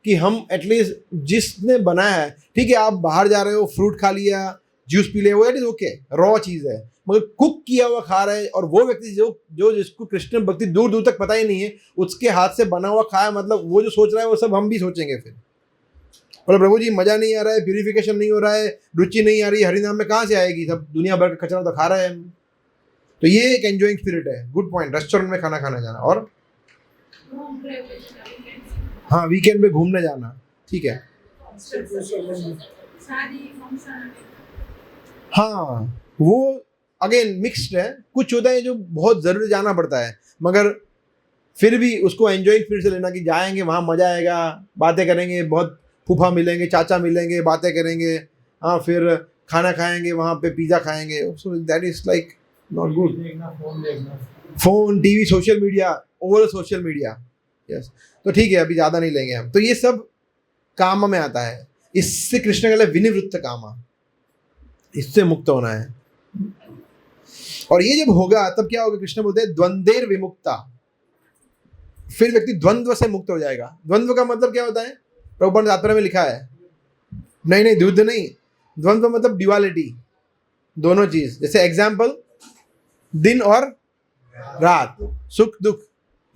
कि हम एटलीस्ट जिसने बनाया है, ठीक है, आप बाहर जा रहे हो, फ्रूट खा लिया, जूस पी लिया, वो इट इज ओके, रॉ चीज़ है, मगर कुक किया हुआ खा रहे हैं, और वो व्यक्ति जो जिसको कृष्ण भक्ति दूर दूर तक पता ही नहीं है, उसके हाथ से बना हुआ खाया, मतलब वो जो सोच रहा है वो सब हम भी सोचेंगे फिर। बोले प्रभु जी मज़ा नहीं आ रहा है, प्यूरिफिकेशन नहीं हो रहा है, रुचि नहीं आ रही, हरिनाम में कहाँ से आएगी, सब दुनिया भर का कचरा तो खा रहे हैं हम। तो ये एक एंजॉइंग स्पिरिट है। गुड पॉइंट, रेस्टोरेंट में खाना खाने जाना। और हाँ, वीकेंड पे घूमने जाना, ठीक है। हाँ, वो अगेन मिक्स्ड है। कुछ होता है जो बहुत ज़रूरी जाना पड़ता है, मगर फिर भी उसको एंजॉइंग स्पिरिट से लेना, कि जाएंगे वहाँ मज़ा आएगा, बातें करेंगे, बहुत फूफा मिलेंगे, चाचा मिलेंगे, बातें करेंगे, हाँ, फिर खाना खाएंगे, वहाँ पे पिज़्ज़ा खाएंगे। So that is like not good. Phone, TV, social media, overall social media, yes. तो ठीक है, अभी ज़्यादा नहीं लेंगे हम। तो ये सब काम में आता है। इससे कृष्ण कहते हैं विनिवृत्त कामा, इससे मुक्त होना है। और ये जब होगा तब क्या होगा? कृष्ण बोलते हैं द्वंद्वेर विमुक्ता। फिर व्यक्ति द्वंद्व से मुक्त हो जाएगा। द्वंद्व का मतलब क्या होता है? प्रभुपाद तात्पर्य में लिखा है, नहीं द्वंद्व नहीं, द्वंद्व मतलब ड्युअलिटी, दोनों चीज। जैसे एग्जाम्पल, दिन और रात, सुख दुख,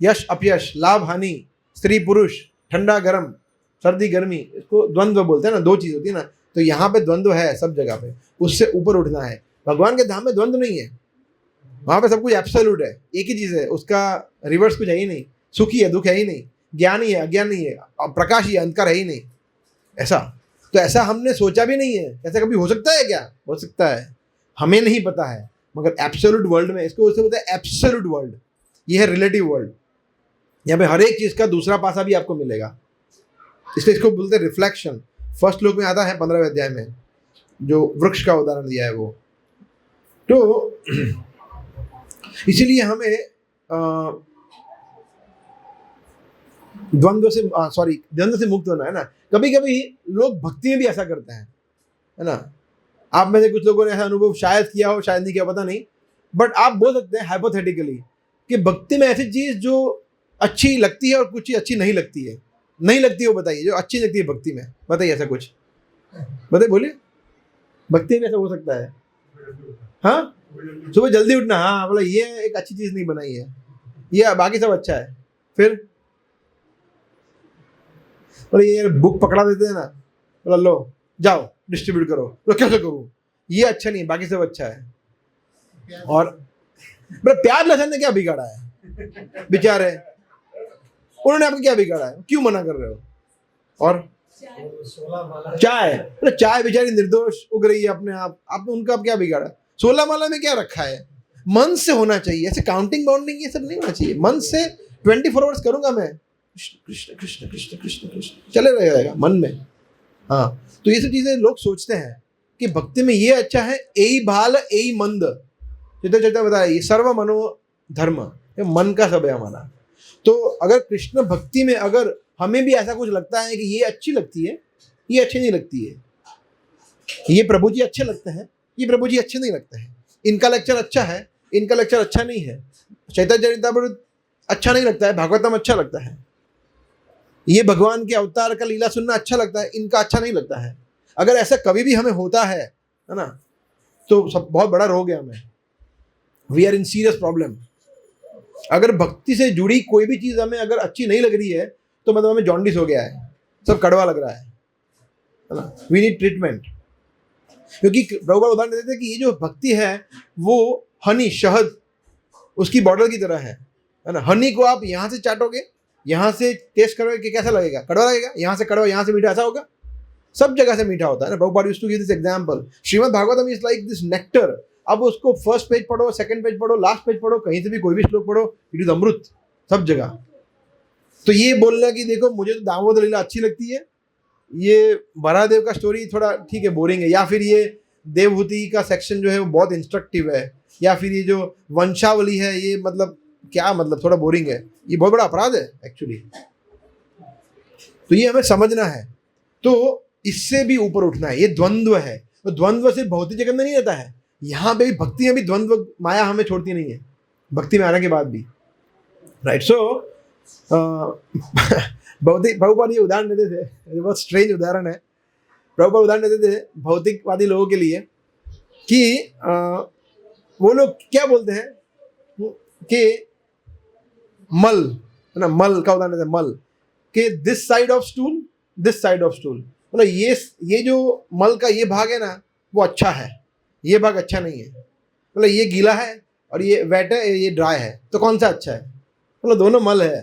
यश अपयश, लाभ हानि, स्त्री पुरुष, ठंडा गर्म, सर्दी गर्मी, इसको द्वंद्व बोलते हैं ना, दो चीज होती है ना। तो यहाँ पे द्वंद्व है सब जगह पे, उससे ऊपर उठना है। भगवान के धाम में द्वंद्व नहीं है, वहाँ पे सब कुछ एब्सोल्यूट है, एक ही चीज है, उसका रिवर्स कुछ है ही नहीं। सुख ही है, दुख है ही नहीं, ज्ञान ही है, अज्ञान नहीं है, प्रकाश ही है, अंधकार है ही नहीं। ऐसा तो ऐसा हमने सोचा भी नहीं है। ऐसा कभी हो सकता है क्या? हो सकता है, हमें नहीं पता है, मगर एब्सोल्यूट वर्ल्ड में, इसको उससे बोलते हैं एब्सोल्यूट वर्ल्ड। ये है रिलेटिव वर्ल्ड। यहाँ पे हर एक चीज़ का दूसरा पासा भी आपको मिलेगा, इसलिए इसको बोलते हैं रिफ्लेक्शन। फर्स्ट श्लोक में आता है 15वें अध्याय में, जो वृक्ष का उदाहरण दिया है वो। तो इसीलिए हमें द्वंद्व से मुक्त होना है ना। कभी कभी लोग भक्ति में भी ऐसा करते हैं, है ना। आप में से कुछ लोगों ने ऐसा अनुभव शायद किया हो, शायद नहीं किया, पता नहीं, बट आप बोल सकते हैं हाइपोथेटिकली कि भक्ति में ऐसी चीज जो अच्छी लगती है और कुछ चीज अच्छी नहीं लगती है। नहीं लगती है वो बताइए, जो अच्छी लगती है भक्ति में बताइए, ऐसा कुछ बताइए, बोलिए। भक्ति में ऐसा हो सकता है, हाँ, सुबह जल्दी उठना, हाँ बोला ये एक अच्छी चीज नहीं बनाई है, ये बाकी सब अच्छा है। फिर बोले ये बुक पकड़ा देते हैं ना, बोला लो जाओ डिस्ट्रीब्यूट करो, तो कैसे करूँ, ये अच्छा नहीं, बाकी सब अच्छा है। और प्याज लहसुन ने क्या बिगाड़ा है बेचारे, उन्होंने आपको क्या बिगाड़ा है, क्यों मना कर रहे हो। और चाय बेचारी निर्दोष उग रही है अपने आप, आपने उनका अब क्या बिगाड़ा। 16 माला में क्या रखा है, मन से होना चाहिए, ऐसे काउंटिंग बाउंडिंग ये सब नहीं होना चाहिए। मन से 24 आवर्स करूंगा मैं, कृष्ण कृष्ण कृष्ण कृष्ण कृष्ण चले रहेगा मन में। हाँ, तो ये सब चीजें लोग सोचते हैं कि भक्ति में ये अच्छा है, एई भाल एई मंद, चित्र चर्चा बताया, ये सर्व मनो धर्म, ये मन का सब है हमारा। तो अगर कृष्ण भक्ति में अगर हमें भी ऐसा कुछ लगता है कि ये अच्छी लगती है, ये अच्छी नहीं लगती है, ये प्रभु जी अच्छे लगते हैं, ये प्रभु जी अच्छे नहीं लगते हैं, इनका लेक्चर अच्छा है, इनका लेक्चर अच्छा नहीं है, चैतन्य चरितामृत अच्छा नहीं लगता है, भागवतम अच्छा लगता है, ये भगवान के अवतार का लीला सुनना अच्छा लगता है, इनका अच्छा नहीं लगता है। अगर ऐसा कभी भी हमें होता है ना, तो सब बहुत बड़ा रोग है हमें, we are in serious problem. अगर भक्ति से जुड़ी कोई भी चीज हमें अगर अच्छी नहीं लग रही है तो मतलब हमें जॉन्डिस हो गया है, सब कड़वा लग रहा है ना, वी नीड ट्रीटमेंट। क्योंकि प्रभुपाद उदाहरण देते थे कि ये जो भक्ति है वो हनी, शहद उसकी बॉटल की तरह है ना। हनी को आप यहाँ से चाटोगे, यहाँ से टेस्ट करोगे कि कैसा लगेगा, कड़वा लगेगा, यहाँ से कड़वा, यहाँ से मीठा, ऐसा होगा, सब जगह से मीठा होता है ना। Prabhupada used to give this example, Srimad Bhagavatam is like this nectar. अब उसको फर्स्ट पेज पढ़ो, सेकंड पेज पढ़ो, लास्ट पेज पढ़ो, कहीं से भी कोई भी श्लोक पढ़ो, इट इज अमृत सब जगह। तो ये बोलना कि देखो मुझे तो दामोदर लीला अच्छी लगती है, ये बरादेव का स्टोरी थोड़ा ठीक है बोरिंग है, या फिर ये देवहूति का सेक्शन जो है वो बहुत इंस्ट्रक्टिव है, या फिर ये जो वंशावली है ये मतलब क्या मतलब थोड़ा बोरिंग है, ये बहुत बड़ा अपराध है एक्चुअली। तो ये हमें समझना है, तो इससे भी ऊपर उठना है। ये द्वंद्व है, तो द्वंद्व सिर्फ भौतिक जगत में नहीं रहता है, यहाँ पे भी भक्ति में भी द्वंद्व, माया हमें छोड़ती नहीं है भक्ति में आने के बाद भी, राइट। सो प्रभुपाद ये उदाहरण देते थे, ये बहुत स्ट्रेंज उदाहरण है। प्रभुपाद उदाहरण देते थे भौतिकवादी लोगों के लिए कि वो लोग क्या बोलते हैं कि मल, है ना, मल का उदाहरण देते हैं, मल कि this side of stool, this side of stool, मतलब ये जो मल का ये भाग है ना वो अच्छा है, ये भाग अच्छा नहीं है, मतलब ये गीला है और ये वेट है, ये ड्राई है, तो कौन सा अच्छा है, मतलब दोनों मल है।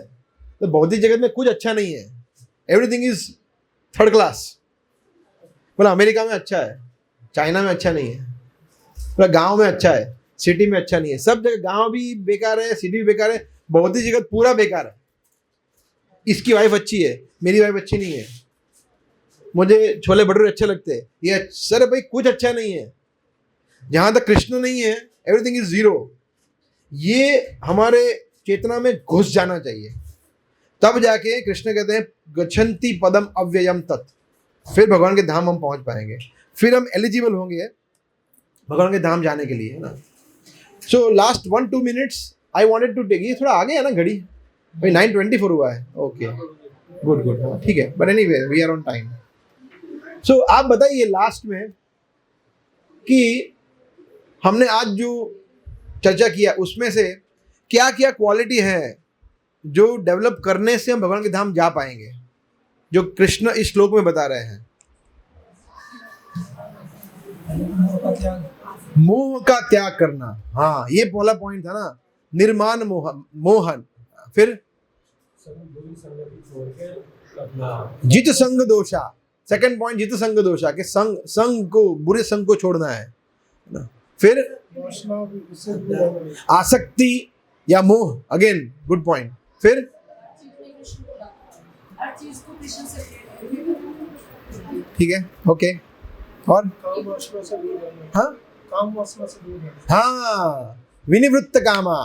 तो भौतिक जगत में कुछ अच्छा नहीं है, एवरीथिंग इज थर्ड क्लास। मतलब अमेरिका में अच्छा है, चाइना में अच्छा नहीं है, मतलब गांव में अच्छा है, सिटी में अच्छा नहीं है, सब जगह गांव भी बेकार है, सिटी भी बेकार है, भौतिक जगत पूरा बेकार है। इसकी वाइफ अच्छी है, मेरी वाइफ अच्छी नहीं है, मुझे छोले भटूरे अच्छे लगते हैं, ये सर भाई कुछ अच्छा नहीं है। जहां तक कृष्ण नहीं है एवरीथिंग इज जीरो। ये हमारे चेतना में घुस जाना चाहिए, तब जाके कृष्ण कहते हैं गच्छन्ति पदम अव्ययम तत्, फिर भगवान के धाम हम पहुंच पाएंगे, फिर हम एलिजिबल होंगे भगवान के धाम जाने के लिए, है ना। So last 1-2 minutes I wanted to take, ये थोड़ा आगे है ना घड़ी भाई, 9:24 हुआ है, ओके गुड गुड, ठीक है, but anyway we are on time. So आप बताइए लास्ट में कि हमने आज जो चर्चा किया उसमें से क्या क्या क्वालिटी है जो डेवलप करने से हम भगवान के धाम जा पाएंगे, जो कृष्ण इस श्लोक में बता रहे हैं। मोह का त्याग करना, हाँ ये पहला पॉइंट था ना, निर्माण मोहन, फिर जित संग दोषा, सेकंड पॉइंट जित संग दोषा के संग को, बुरे संग को छोड़ना है ना। फिर आसक्ति या मोह, अगेन गुड पॉइंट। फिर ठीक है, ओके और काम वासना से दूर रहना। हाँ काम वासना से दूर रहना। हाँ, विनिवृत्त कामा,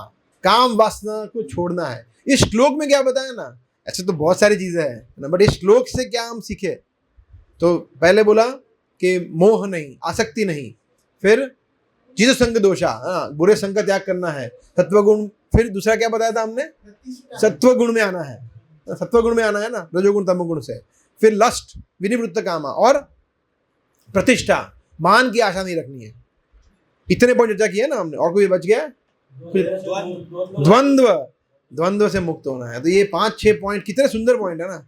काम वासना को छोड़ना है। इस श्लोक में क्या बताया ना, ऐसे तो बहुत सारी चीजें हैं ना, बट इस श्लोक से क्या हम सीखे? तो पहले बोला कि मोह नहीं, आसक्ति नहीं, फिर जित संग दोषा, हाँ, बुरे संग का त्याग करना है, सत्वगुण, फिर दूसरा क्या बताया था हमने? सत्वगुण में आना है, सत्वगुण में आना है ना, रजोगुण तमोगुण से, फिर लस्ट, विनिवृत्त कामा, और प्रतिष्ठा, मान की आशा नहीं रखनी है। इतने पॉइंट चर्चा किए ना हमने, और कोई बच गया? द्वंद्व, द्वंद्व से मुक्त होना है। तो ये 5-6 पॉइंट कितने सुंदर पॉइंट है ना।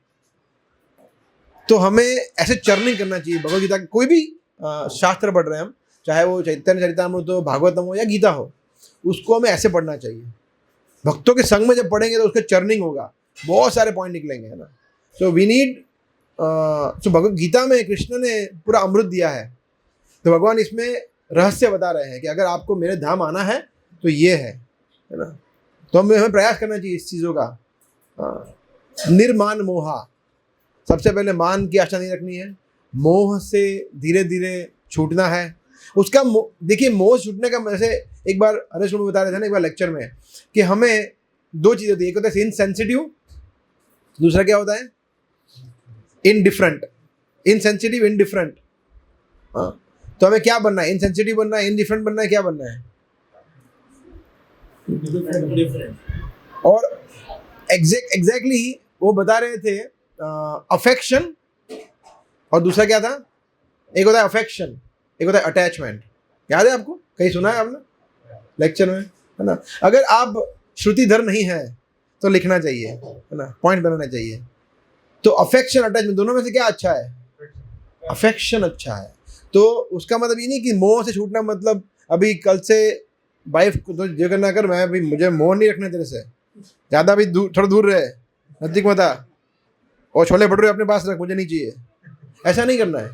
तो हमें ऐसे चर्निंग करना चाहिए भगवद गीता। कोई भी शास्त्र पढ़ रहे हैं हम, चाहे वो चैतन्य चरितामृत हो, भागवतम हो या गीता हो, उसको हमें ऐसे पढ़ना चाहिए। भक्तों के संग में जब पढ़ेंगे तो उसका चर्निंग होगा, बहुत सारे पॉइंट निकलेंगे, है ना। सो वी नीड, तो भगवद गीता में कृष्ण ने पूरा अमृत दिया है, तो भगवान इसमें रहस्य बता रहे हैं कि अगर आपको मेरे धाम आना है तो ये है ना। तो हमें प्रयास करना चाहिए इस चीज़ों का। निर्मान मोहा, सबसे पहले मान की आशा नहीं रखनी है, मोह से धीरे धीरे छूटना है। उसका देखिए, मोह छूटने का, वैसे एक बार हरेश में बता रहे थे ना एक बार लेक्चर में, कि हमें 2 चीज़ें होती है, एक होता है इनसेंसिटिव, दूसरा क्या होता है? इनडिफरेंट। Insensitive, indifferent. हाँ, तो हमें क्या बनना है? इनसेंसिटिव बनना है, इनडिफरेंट बनना है, क्या बनना है? और एग्जैक्टली वो बता रहे थे, अफेक्शन, और दूसरा क्या था? एक होता है अफेक्शन, एक होता है अटैचमेंट। याद है आपको? कहीं सुना है आपने लेक्चर में, है ना? अगर आप श्रुतिधर नहीं है तो लिखना चाहिए, है ना, पॉइंट बनाना चाहिए। तो अफेक्शन, अटैचमेंट, दोनों में से क्या अच्छा है? अफेक्शन अच्छा है। तो उसका मतलब ये नहीं कि मोह से छूटना मतलब अभी कल से वाइफ को तो जो करना कर, मैं अभी मुझे मोह नहीं रखना तेरे से, ज़्यादा भी थोड़ा दूर रहे, नजदीक मत आ, और छोले भटूरे अपने पास रख, मुझे नहीं चाहिए। ऐसा नहीं करना है।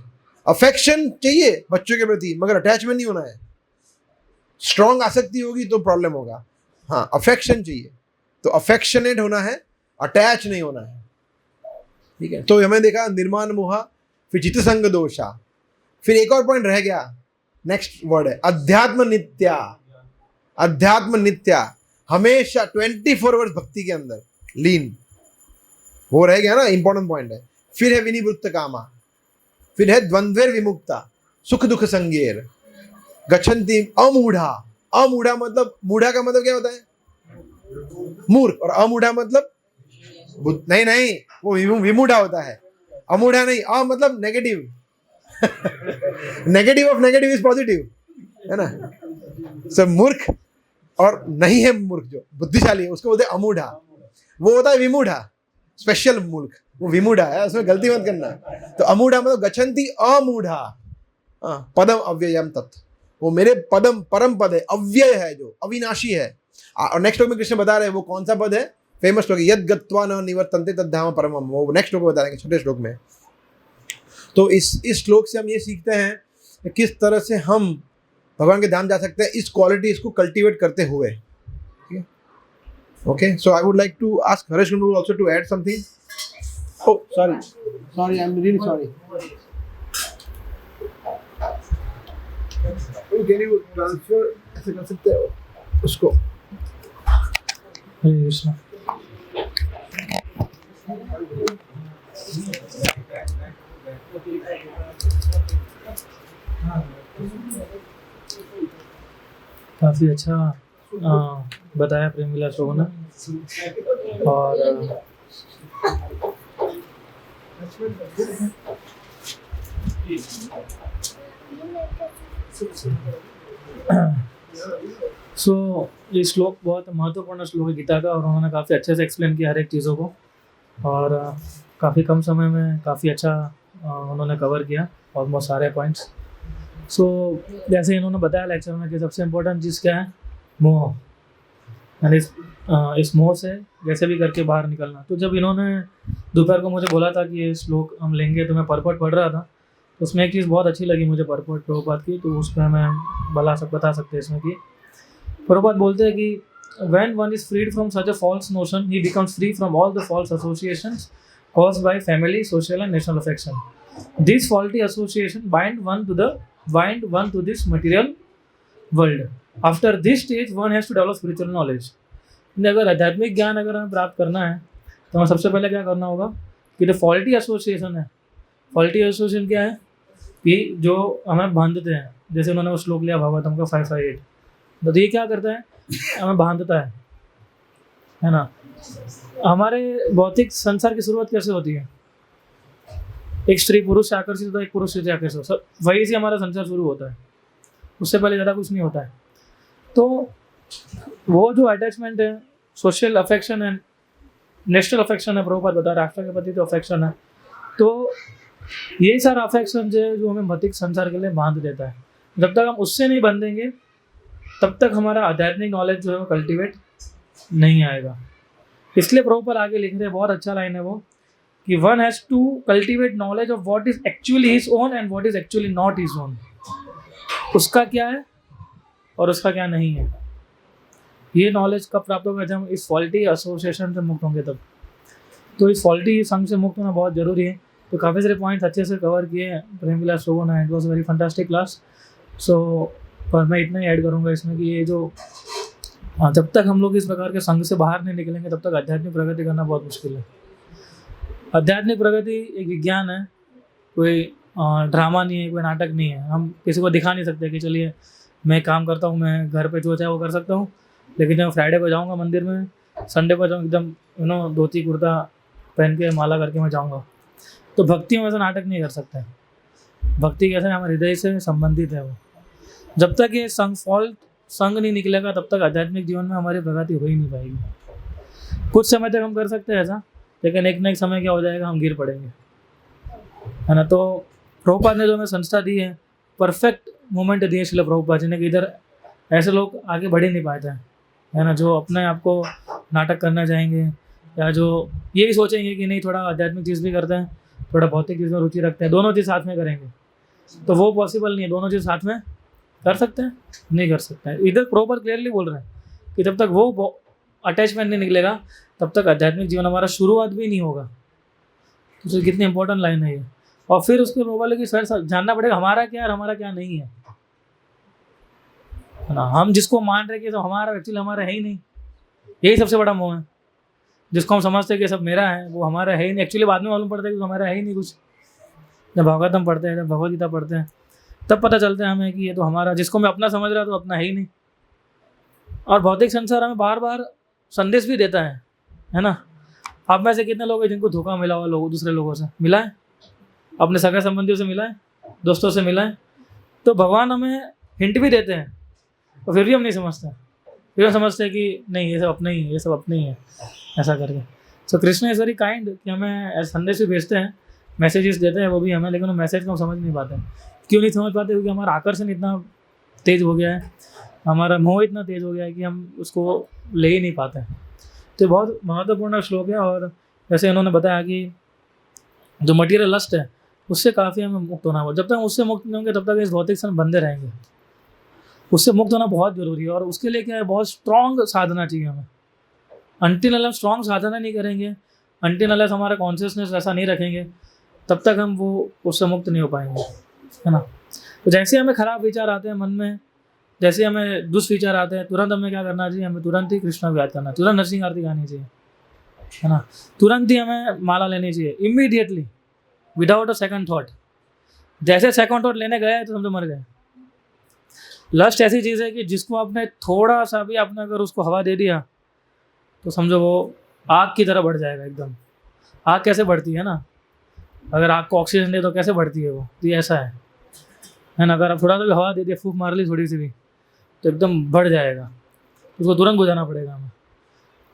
अफेक्शन चाहिए बच्चों के प्रति, मगर अटैचमेंट नहीं होना है। स्ट्रॉन्ग आसक्ति होगी तो प्रॉब्लम होगा। हाँ, अफेक्शन चाहिए, तो अफेक्शनेट होना है, अटैच नहीं होना है, ठीक है। तो हमें देखा निर्माण मोहा, फिर चित्त संग दोषा, फिर एक और पॉइंट रह गया, नेक्स्ट वर्ड है अध्यात्म नित्या। अध्यात्म नित्या, हमेशा 24 वर्ष भक्ति के अंदर लीन, वो रह गया ना, इंपॉर्टेंट पॉइंट है। फिर है विनिवृत्त कामा, फिर है द्वंद्वेर विमुक्ता, सुख दुख संगेर, गच्छन्ति अमूढ़ा। अमूढ़ा मतलब, मूढ़ा का मतलब क्या होता है? मूर्ख, और अमूढ़ा मतलब नहीं, वो विमूढ़ा होता है, अमूढ़ा नहीं। मतलब negative. Negative of negative is positive, है ना। सब मूर्ख, और नहीं है मूर्ख, जो बुद्धिशाली है उसको बोलते हैं अमूढ़ा। वो होता है विमूढ़ा, स्पेशल मूर्ख, वो विमूढ़ा है, उसमें गलती मत करना। तो अमूढ़ा मतलब गच्छन्ति अमूढ़ा, पदम अव्ययम तत्, वो मेरे पदम, परम पद है, अव्यय है, जो अविनाशी है। और नेक्स्ट श्लोक में कृष्ण बता रहे हैं वो कौन सा पद है, फेमस श्लोक, यद गत्वा न निवर्तन्ते तद्धाम परमम, वो नेक्स्ट श्लोक में बता देंगे, छोटे श्लोक में। तो इस श्लोक से हम ये सीखते हैं कि किस तरह से हम भगवान के धाम जा सकते हैं, इस क्वालिटी इसको कल्टीवेट करते हुए। Okay, so I would like to ask Haresh also to add something. Oh sorry, I am really sorry. Can you transfer, ऐसे कर सकते हो उसको? हरे कृष्णा। काफ़ी अच्छा बताया प्रेम विलास लोगों ने, और ये श्लोक बहुत महत्वपूर्ण श्लोक है गीता का, और उन्होंने काफ़ी अच्छे से एक्सप्लेन किया हर एक चीज़ों को, और काफ़ी कम समय में काफ़ी अच्छा उन्होंने कवर किया ऑलमोस्ट सारे पॉइंट्स। जैसे इन्होंने बताया लेक्चर में कि सबसे इम्पोर्टेंट चीज़ क्या है, मोह, यानी इस मोह से जैसे भी करके बाहर निकलना। तो जब इन्होंने दोपहर को मुझे बोला था कि ये श्लोक हम लेंगे, तो मैं परपट पढ़ रहा था, तो उसमें एक चीज़ बहुत अच्छी लगी मुझे परपट प्रभुपाद की, तो उसमें मैं बता सकते हैं इसमें कि प्रभुपाद बोलते हैं कि when one is freed from such a false notion, he becomes free from all the false associations caused by family, social, and national affection. These faulty association bind one to this material world. After this stage, one has to develop spiritual knowledge. अगर आध्यात्मिक ज्ञान अगर हमें प्राप्त करना है तो हमें सबसे पहले क्या करना होगा कि जो फॉल्टी एसोसिएशन है, फॉल्टी एसोसिएशन क्या है कि जो हमें बांधते हैं, जैसे उन्होंने वो श्लोक लिया भागवतम का 558, तो ये क्या करता है, हमें बांधता है ना। हमारे भौतिक संसार की शुरुआत कैसे होती है, एक स्त्री पुरुष से आकर्षित होता है, एक पुरुष से आकर्षित होता है, वही से हमारा संसार शुरू होता है, उससे पहले ज़्यादा कुछ नहीं होता है। तो वो जो अटैचमेंट है, सोशल अफेक्शन है, नेशनल अफेक्शन है, प्रभुपाद बता राष्ट्र के प्रति तो अफेक्शन है, तो ये सारा अफेक्शन जो हमें भौतिक संसार के लिए बांध देता है। जब तक हम उससे नहीं बंधेंगे तब तक हमारा आध्यात्मिक नॉलेज जो है वो कल्टिवेट नहीं आएगा। इसलिए प्रभुपाद आगे लिख रहे हैं, बहुत अच्छा लाइन है वो, कि one has to cultivate knowledge of what is actually his own and what is actually not his own. उसका क्या है और उसका क्या नहीं है, ये नॉलेज कब प्राप्त होगा, जब हम इस फॉल्टी एसोसिएशन से मुक्त होंगे तब। तो इस फॉल्टी संघ से मुक्त होना बहुत ज़रूरी है। तो काफ़ी सारे पॉइंट्स अच्छे से कवर किए हैं प्रेम विलास लोगों ने, it was very fantastic class. So पर मैं इतना ही ऐड करूँगा इसमें कि ये जो जब तक हम लोग इस प्रकार के संघ से बाहर नहीं निकलेंगे तब तक आध्यात्मिक प्रगति करना बहुत मुश्किल है। आध्यात्मिक प्रगति एक विज्ञान है, कोई ड्रामा नहीं है, कोई नाटक नहीं है। हम किसी को दिखा नहीं सकते कि चलिए मैं काम करता हूँ, मैं घर पे जो चाहे वो कर सकता हूँ, लेकिन जब फ्राइडे को जाऊँगा मंदिर में, संडे को जाऊँ एकदम धोती कुर्ता पहन के माला करके मैं जाऊँगा, तो भक्ति में ऐसा नाटक नहीं कर सकते। भक्ति कैसे हमारे हृदय से संबंधित है वो। जब तक ये संग नहीं निकलेगा तब तक आध्यात्मिक जीवन में हमारी प्रगति हो ही नहीं पाएगी। कुछ समय तक हम कर सकते हैं ऐसा, लेकिन एक न एक समय क्या हो जाएगा, हम गिर पड़ेंगे, है ना। तो प्रभुपाद ने जो हमें संस्था दी है, परफेक्ट मोमेंट दिए श्रील प्रभुपाद जी ने, कि इधर ऐसे लोग आगे बढ़ ही नहीं पाते हैं, है ना, जो अपने आप को नाटक करना चाहेंगे या जो ये भी सोचेंगे कि नहीं थोड़ा आध्यात्मिक चीज़ भी करते हैं, थोड़ा भौतिक चीज़ में रुचि रखते हैं, दोनों चीज़ साथ में करेंगे, तो वो पॉसिबल नहीं है। दोनों चीज़ साथ में कर सकते हैं, नहीं कर सकते हैं। इधर प्रॉपर क्लियरली बोल रहे हैं कि जब तक वो अटैचमेंट नहीं निकलेगा तब तक आध्यात्मिक जीवन हमारा शुरुआत भी नहीं होगा। तो कितनी इंपॉर्टेंट लाइन है ये। और फिर उसके बोले कि सर जानना पड़ेगा हमारा क्या है और हमारा क्या नहीं है ना। हम जिसको मान रहे कि सब हमारा, एक्चुअली हमारा है ही नहीं, यही सबसे बड़ा मोह है। जिसको हम समझते हैं कि सब मेरा है, वो हमारा है ही नहीं, एक्चुअली बाद में मालूम पड़ता है कि हमारा है ही नहीं कुछ। जब भागवतम पढ़ते हैं, जब भगवद गीता पढ़ते हैं, तब पता चलता है हमें कि ये तो हमारा, जिसको मैं अपना समझ रहा तो अपना है ही नहीं। और भौतिक संसार हमें बार बार संदेश भी देता है ना। आप में से कितने लोग हैं जिनको धोखा मिला हुआ लोगों, दूसरे लोगों से मिला है, अपने सगा संबंधियों से मिला है, दोस्तों से मिला है। तो भगवान हमें हिंट भी देते हैं और फिर भी हम नहीं समझते, फिर हम समझते हैं कि नहीं ये सब अपने ही है, ये सब अपने ही है, ऐसा करके। सो कृष्ण इज़ वेरी काइंड कि हमें ऐसे संदेश भी भेजते हैं, मैसेजेस देते हैं वो भी हमें, लेकिन वो मैसेज को हम समझ नहीं पाते। क्यों नहीं समझ पाते? क्योंकि हमारा आकर्षण इतना तेज हो गया है, हमारा मोह इतना तेज हो गया है कि हम उसको ले ही नहीं पाते हैं। तो बहुत महत्वपूर्ण श्लोक है। और जैसे इन्होंने बताया कि जो मटीरियल लस्ट है उससे काफ़ी हमें मुक्त होना होगा। जब तक उससे मुक्त नहीं होंगे तब तक इस भौतिक संग बंधे रहेंगे। उससे मुक्त होना बहुत ज़रूरी है और उसके लिए क्या है, बहुत स्ट्रॉन्ग साधना चाहिए हमें। अनटिल अनलेस हम स्ट्रॉन्ग साधना नहीं करेंगे, अनटिल अनलेस हमारा कॉन्शियसनेस ऐसा नहीं रखेंगे, तब तक हम वो उससे मुक्त नहीं हो पाएंगे, है ना। तो जैसे हमें खराब विचार आते हैं मन में, जैसे हमें दुष्विचार आते हैं, तुरंत हमें क्या करना चाहिए, हमें तुरंत ही कृष्ण को याद करना, तुरंत नरसिंह आरती गानी चाहिए, है ना। तुरंत ही हमें माला लेनी चाहिए, immediately, without a second thought. जैसे सेकंड थॉट लेने गए तो समझो मर गए। लस्ट ऐसी चीज़ है कि जिसको आपने थोड़ा सा भी आपने अगर उसको हवा दे दिया तो समझो वो आग की तरह बढ़ जाएगा एकदम। आग कैसे बढ़ती है ना, अगर आग को ऑक्सीजन दे तो कैसे बढ़ती है वो, तो ये ऐसा है ना। अगर आप थोड़ा सा भी हवा दे दिया, फूंक मार ली थोड़ी सी भी, तो एकदम बढ़ जाएगा, उसको तुरंत बुझाना पड़ेगा हमें,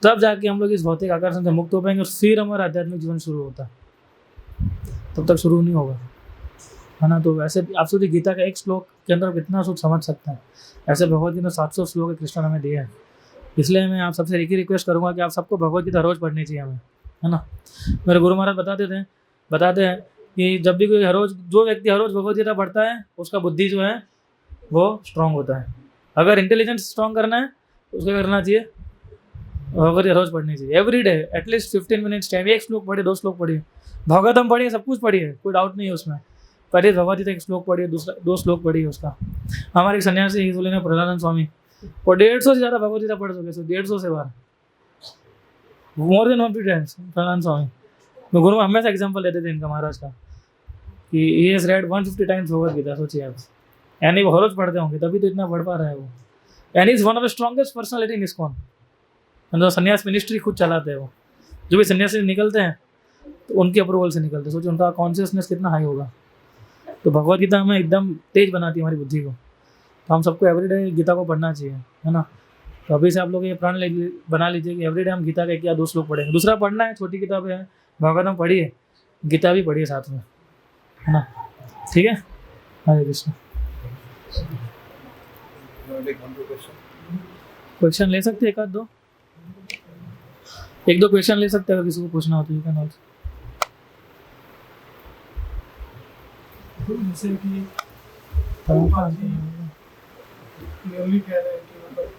तब जाके हम लोग इस भौतिक आकर्षण से मुक्त हो पाएंगे। फिर हमारा आध्यात्मिक जीवन शुरू होता है, तब तक शुरू नहीं होगा, है ना। तो वैसे आप सोचिए गीता का एक श्लोक के अंदर कितना सुख समझ सकते हैं। ऐसे भगवद गीता 700 श्लोक कृष्ण ने हमें दिए हैं। इसलिए मैं आप सबसे एक ही रिक्वेस्ट करूँगा कि आप सबको भगवद गीता रोज़ पढ़नी चाहिए हमें, है ना। मेरे गुरु महाराज बताते हैं कि जब भी कोई जो व्यक्ति हर रोज़ भगवद गीता पढ़ता है उसका बुद्धि जो है वो स्ट्रांग होता है। अगर इंटेलिजेंस स्ट्रांग करना है तो उसको करना चाहिए भगवत गीता रोज पढ़नी चाहिए, every day at least 15 minutes time. एक श्लोक पढ़िए, 2 श्लोक पढ़िए, भागवतम पढ़िए, सब कुछ पढ़िए, कोई डाउट नहीं है उसमें। पहले भगवत गीता 1 श्लोक पढ़िए, दूसरा 2 श्लोक पढ़िए उसका। हमारे एक सन्यासी बोले ना प्रहलानंद स्वामी, वो 150 से ज़्यादा भगवत गीता पढ़ चुके, 150 से बार, मोर देन 150 टाइम्स। प्रहलानंद स्वामी तो गुरु हमेशा एग्जाम्पल देते थे इनका, महाराज का, कि he has red 150 times Bhagavad Gita. सोचिए आप, यानी वो रोज पढ़ते होंगे, तभी तो इतना पढ़ पा रहा है वो। And is one of the strongest personality in ISKCON. मतलब संन्यास मिनिस्ट्री खुद चलाते हैं वो। जो भी सन्यासी निकलते हैं तो उनके अप्रूवल से निकलते हैं। सोचिए उनका कॉन्शियसनेस कितना हाई होगा। तो भगवत गीता हमें एकदम तेज बनाती है हमारी बुद्धि को। तो हम सबको एवरीडे गीता को पढ़ना चाहिए, है ना। तो अभी से आप लोग ये प्रण बना लीजिए कि एवरीडे हम गीता का 1 या 2 श्लोक पढ़ेंगे। दूसरा पढ़ना है, छोटी किताबें हैं, भागवतम पढ़िए, गीता भी पढ़िए साथ में, है ना। ठीक है, हरे कृष्ण। क्वेश्चन ले सकते हैं, 1-2 क्वेश्चन ले सकते हैं अगर किसी को पूछना हो तो। You can also. जैसे कि प्रभुपाद जी क्लियरली कह रहे हैं कि मतलब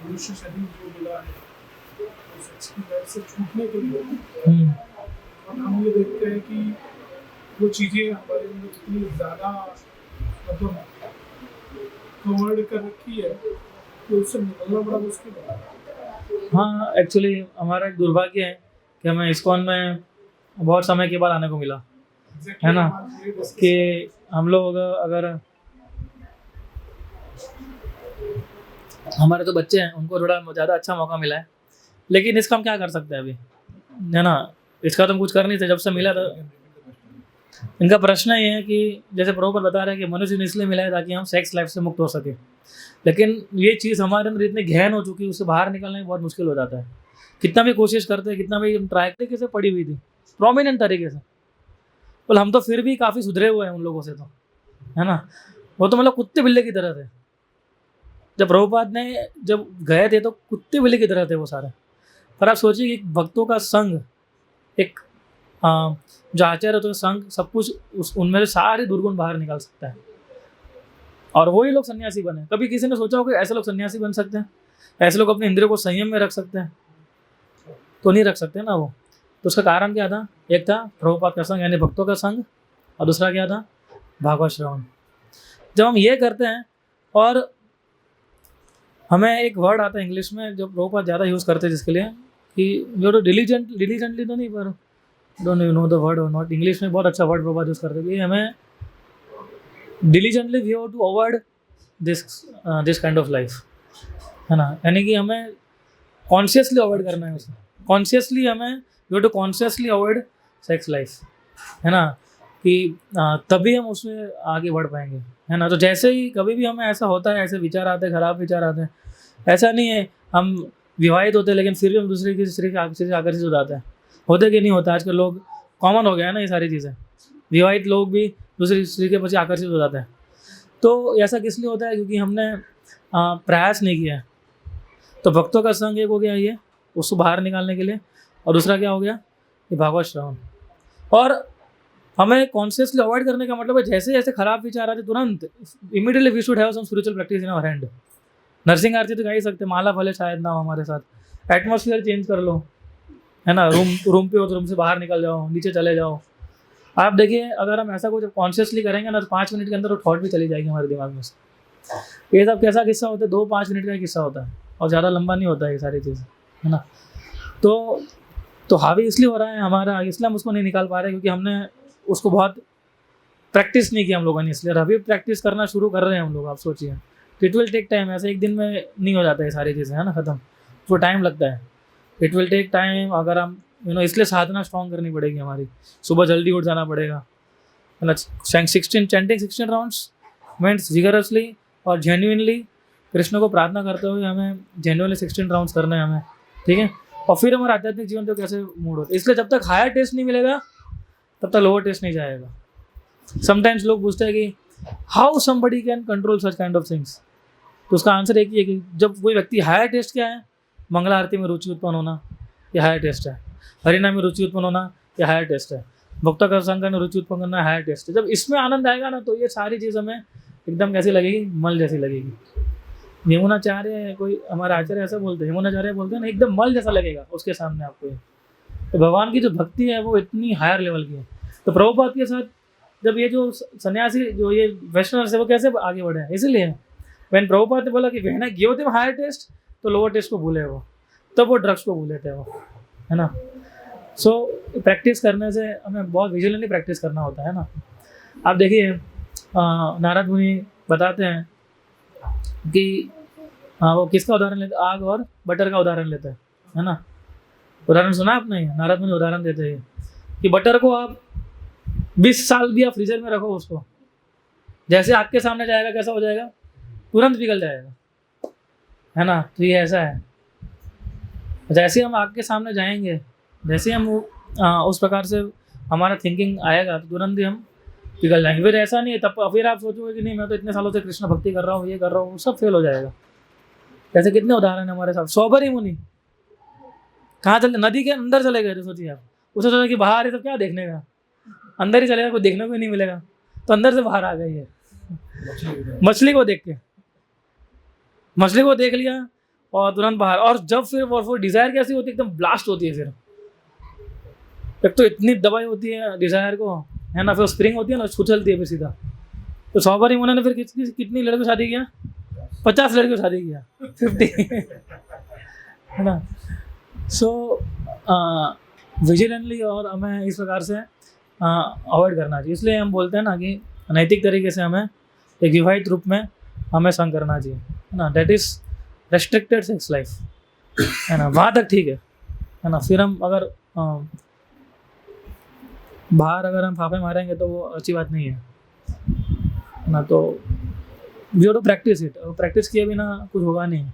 मनुष्य शरीर जो मिला है वो सेक्स की वजह से छूटने के लिए, और हम ये देखते हैं कि वो चीज़ें हमारे अंदर इतनी ज़्यादा मतलब कवर्ड कर रखी है कि उससे निकलना बड़ा मुश्किल है। हाँ, एक्चुअली हमारा एक दुर्भाग्य है कि हमें इस्कॉन में बहुत समय के बाद आने को मिला, है ना। कि हम लोग अगर हमारे तो बच्चे हैं, उनको थोड़ा ज़्यादा अच्छा मौका मिला है, लेकिन इसका हम क्या कर सकते हैं अभी, है ना। इसका तो हम कुछ कर नहीं थे जब से मिला था। इनका प्रश्न ये है कि जैसे प्रभुपाद बता रहे हैं कि मनुष्य ने इसलिए मिला है ताकि हम सेक्स लाइफ से मुक्त हो सके, लेकिन ये चीज़ हमारे अंदर इतनी गहन हो चुकी है, उससे बाहर निकलने में बहुत मुश्किल हो जाता है। कितना भी कोशिश करते हैं, कितना भी ट्राई तरीके से पड़ी हुई थी, प्रोमिनेंट तरीके से, बोल हम तो फिर भी काफ़ी सुधरे हुए हैं उन लोगों से, तो है ना। वो तो मतलब कुत्ते बिल्ले की तरह थे। जब प्रभुपाद ने जब गए थे तो कुत्ते बिल्ले की तरह थे वो सारे। पर आप सोचिए कि भक्तों का संग, एक जो आचार्य होते हैं संग, सब कुछ उनमें से सारे दुर्गुण बाहर निकाल सकता है, और वही लोग सन्यासी बने। कभी किसी ने सोचा हो कि ऐसे लोग सन्यासी बन सकते हैं, ऐसे लोग अपने इंद्रियों को संयम में रख सकते हैं? तो नहीं रख सकते ना वो। तो उसका कारण क्या था? एक था प्रभुपाद का संग, यानी भक्तों का संग, और दूसरा क्या था? भागवत श्रवण। जब हम ये करते हैं, और हमें एक वर्ड आता है इंग्लिश में जो प्रभुपाद ज़्यादा यूज़ करते हैं जिसके लिए, कि जो तो डिलीजेंटली तो नहीं, पर don't you know the word और नॉट, इंग्लिश में बहुत अच्छा वर्ड प्रभुपाद यूज़ करते हैं कि हमें diligently we have to avoid this kind of life, है ना। यानी कि हमें कॉन्शियसली अवॉइड करना है उसे। कॉन्शियसली हमें we have to consciously avoid sex life, है ना, कि तभी हम उसमें आगे बढ़ पाएंगे, है ना। तो जैसे ही कभी भी हमें ऐसा होता है, ऐसे विचार आते हैं, खराब विचार आते हैं, ऐसा नहीं है हम विवाहित होते हैं लेकिन फिर भी हम दूसरे की स्त्री से आकर्षित हो जाते हैं, होते कि नहीं होता। आजकल लोग कॉमन हो गया है ना ये सारी चीज़ें, विवाहित लोग भी दूसरी स्त्री के प्रति आकर्षित हो जाते हैं। तो ऐसा किस लिए होता है? क्योंकि हमने प्रयास नहीं किया है। तो भक्तों का संग एक हो गया ये, उसको बाहर निकालने के लिए, और दूसरा क्या हो गया? ये भागवत श्रवण। और हमें कॉन्शियसली अवॉइड करने का मतलब है जैसे जैसे खराब विचार आते तुरंत immediately we should have some spiritual practice in our hand. Narsingh aarti तो गा ही सकते, माला भले शायद ना हो हमारे साथ, एटमॉस्फेयर चेंज कर लो, है ना। रूम पे हो तो रूम से बाहर निकल जाओ, नीचे चले जाओ। आप देखिए अगर हम ऐसा कुछ कॉन्शियसली करेंगे ना तो 5 मिनट के अंदर वो थॉट भी चली जाएगी हमारे दिमाग में से। ये सब कैसा किस्सा होता है? 2-5 मिनट का ही किस्सा होता है, और ज़्यादा लंबा नहीं होता है ये सारी चीज़, है ना। तो हावी इसलिए हो रहा है हमारा, इसलिए हम उसको नहीं निकाल पा रहे क्योंकि हमने उसको बहुत प्रैक्टिस नहीं किया हम लोगों ने, इसलिए। अभी प्रैक्टिस करना शुरू कर रहे हैं हम लोग। आप सोचिए, इट विल टेक टाइम। ऐसे एक दिन में नहीं हो जाता है सारी चीज़ें, है ना, ख़त्म। उसको टाइम लगता है, इट विल टेक टाइम। अगर हम इसलिए साधना स्ट्रॉन्ग करनी पड़ेगी हमारी। सुबह जल्दी उठ जाना पड़ेगा, है ना। 16 राउंड्स मीन्स विगरसली और जेन्युइनली कृष्ण को प्रार्थना करते हुए हमें जेन्युइनली 16 राउंड्स करने हैं हमें, ठीक है। और फिर हमारा आध्यात्मिक जीवन तो कैसे मूड होता है। इसलिए जब तक हायर टेस्ट नहीं मिलेगा तब तक लोअर टेस्ट नहीं जाएगा। समटाइम्स लोग पूछते हैं कि how somebody can control such kind of things. तो उसका आंसर एक ही है कि जब कोई व्यक्ति, हायर टेस्ट क्या है? मंगला आरती में रुचि उत्पन्न होना, ये हायर टेस्ट है। हरिनाम में रुचि उत्पन्न होना, ये हायर टेस्ट है। भक्तों का संग में रुचि उत्पन्न करना हायर टेस्ट है। जब इसमें आनंद आएगा ना तो ये सारी चीज़ हमें एकदम कैसी लगेगी? मल जैसी लगेगी, यमुनाचार्य कोई हमारे आचार्य ऐसा बोलते हैं, यमुनाचार्य बोलते हैं ना एकदम मल जैसा लगेगा उसके सामने आपको ये। तो भगवान की जो भक्ति है वो इतनी हायर लेवल की है। तो प्रभुपाद के साथ जब ये जो सन्यासी जो ये वैष्णव है वो कैसे आगे बढ़े हैं, इसीलिए व्हेन प्रभुपाद ने बोला कि when give them higher taste तो लोअर टेस्ट को भूले वो, तब वो ड्रग्स को भूले थे वो, है ना। सो प्रैक्टिस करने से हमें बहुत विजिलेंटली प्रैक्टिस करना होता है ना। आप देखिए नारद मुनि बताते हैं कि वो किसका उदाहरण लेते, आग और बटर का उदाहरण लेते हैं, है ना। उदाहरण सुना आपने, नारद मुनि उदाहरण देते हैं कि बटर को आप 20 साल भी आप फ्रीजर में रखो, उसको जैसे आग के सामने जाएगा कैसा हो जाएगा, तुरंत पिघल जाएगा, है ना। तो ये ऐसा है, जैसे हम आग के सामने जाएंगे, जैसे हम उस प्रकार से हमारा थिंकिंग आएगा तो तुरंत ही हम पिघल जाएंगे। फिर ऐसा नहीं है तब फिर आप सोचोगे कि नहीं मैं तो इतने सालों से कृष्ण भक्ति कर रहा हूँ, ये कर रहा हूँ, सब फेल हो जाएगा। ऐसे कितने उदाहरण है हमारे साथ। सौबरी मुनि कहाँ चले, नदी के अंदर चले गए थे, सोचिए आप। उसे सोचा कि बाहर है तो क्या देखने का, अंदर ही चलेगा, कोई देखने को ही नहीं मिलेगा, तो अंदर से बाहर आ गई है। मछली को देख के, मछली को देख लिया और तुरंत बाहर। और जब फिर वो डिज़ायर कैसी होती है, एकदम ब्लास्ट होती है। फिर एक तो इतनी दवाई होती है डिज़ायर को, है ना, फिर स्प्रिंग होती है ना, उछलती है फिर सीधा। तो सौबरी मुनि ने फिर कितनी लड़कियों से शादी किया, 50 लड़कियों से शादी किया, 50 है ना। सो विजिलेंटली और हमें इस प्रकार से अवॉइड करना चाहिए। इसलिए हम बोलते हैं ना कि नैतिक तरीके से हमें एक विवाहित रूप में हमें संग करना चाहिए, है ना। That is restricted sex life, है ना, वहाँ तक ठीक है ना। फिर हम अगर बाहर अगर हम फाफे मारेंगे तो वो अच्छी बात नहीं है ना। तो we have to practise it, और प्रैक्टिस किए बिना कुछ होगा नहीं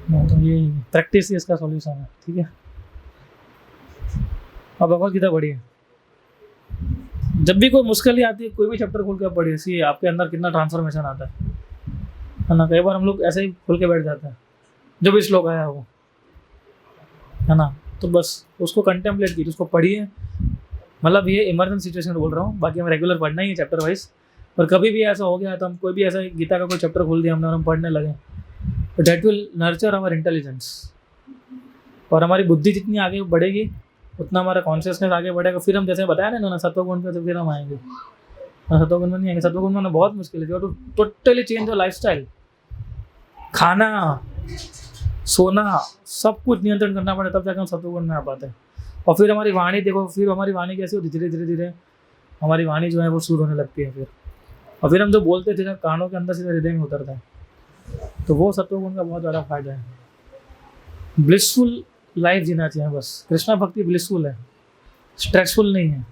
ना। तो ये प्रैक्टिस ही इसका सॉल्यूशन है, ठीक है। और भगवत गीता पढ़िए, जब भी कोई मुश्किल आती है कोई भी चैप्टर खोल कर पढ़िए, सी आपके अंदर कितना ट्रांसफॉर्मेशन आता है ना। कई बार हम लोग ऐसे ही खोल के बैठ जाते हैं, जो भी श्लोक आया वो, है ना। तो बस उसको कंटेम्पलेट कीजिए, उसको पढ़िए। मतलब ये इमरजेंसी सिचुएशन बोल रहा हूँ, बाकी हमें रेगुलर पढ़ना ही है चैप्टर वाइज। और कभी भी ऐसा हो गया तो हम कोई भी ऐसा गीता का कोई चैप्टर खोल दिया हमने और हम पढ़ने लगे, तो that will nurture our intelligence. और हमारी बुद्धि जितनी आगे बढ़ेगी उतना हमारा कॉन्शियसनेस आगे बढ़ेगा। फिर हम जैसे बताया ना इन्होंने सत्वगुण पे, तो फिर हम आएंगे। सत्वगुण में नहीं आएंगे, सत्वगुण में बहुत मुश्किल है। To totally change your lifestyle, खाना सोना सब कुछ नियंत्रण करना पड़े, तब जाकर हम सत्वगुण में आ पाते हैं। और फिर हमारी वाणी देखो, फिर हमारी वाणी कैसी होती है, धीरे धीरे धीरे हमारी वाणी जो है वो शुद्ध होने लगती है फिर। और फिर हम जो बोलते थे कानों के अंदर से हृदय में उतरता है, तो वो सत्वगुण का बहुत ज़्यादा फायदा है। ब्लिसफुल लाइफ जीना चाहिए बस। कृष्णा भक्ति ब्लिसफुल है, स्ट्रेसफुल नहीं है।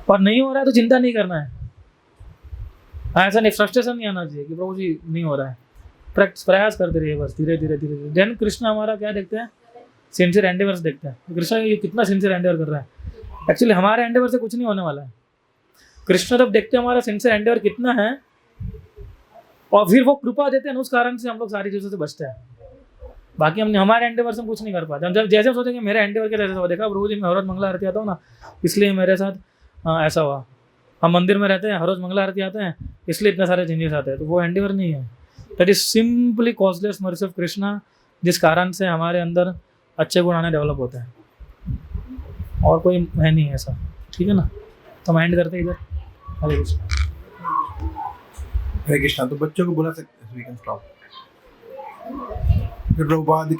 और नहीं हो रहा है तो चिंता नहीं करना है, ऐसा नहीं, फ्रस्ट्रेशन नहीं आना चाहिए कि प्रभु जी नहीं हो रहा है। प्रयास करते रहिए बस, धीरे धीरे धीरे धीरे। देन कृष्ण हमारा क्या देखते हैं, सिंसियर एंडेवर्स देखते हैं। कृष्ण ये कितना सिंसियर एंडेवर कर रहा है। एक्चुअली हमारे एंडेवर से कुछ नहीं होने वाला है। कृष्ण जब देखते हैं हमारा सिंसियर एंडेवर कितना है, और फिर वो कृपा देते हैं, उस कारण से हम लोग सारी चीज़ों से बचते हैं। बाकी हमने हमारे एंडेवर से हम कुछ नहीं कर पाते। हम जब जैसे सोचेंगे मेरे एंडेवर के जैसे, देखा प्रभु जी मैं हर रोज मंगला आरती आता हूँ ना, इसलिए मेरे साथ ऐसा हुआ। हम मंदिर में रहते हैं, हर रोज मंगला आरती आते हैं, इसलिए इतने सारे चेंजेस आते हैं। तो वो एंडेवर नहीं है, that is simply causeless mercy of Krishna, जिस कारण से हमारे अंदर अच्छे गुण आने डेवलप होते हैं, और कोई है नहीं ऐसा, ठीक है ना। तो हम एंड करते हैं इधर। हरे कृष्ण। हरे कृष्णा। तो बच्चों को बुला सकते हैं, प्रभुपाद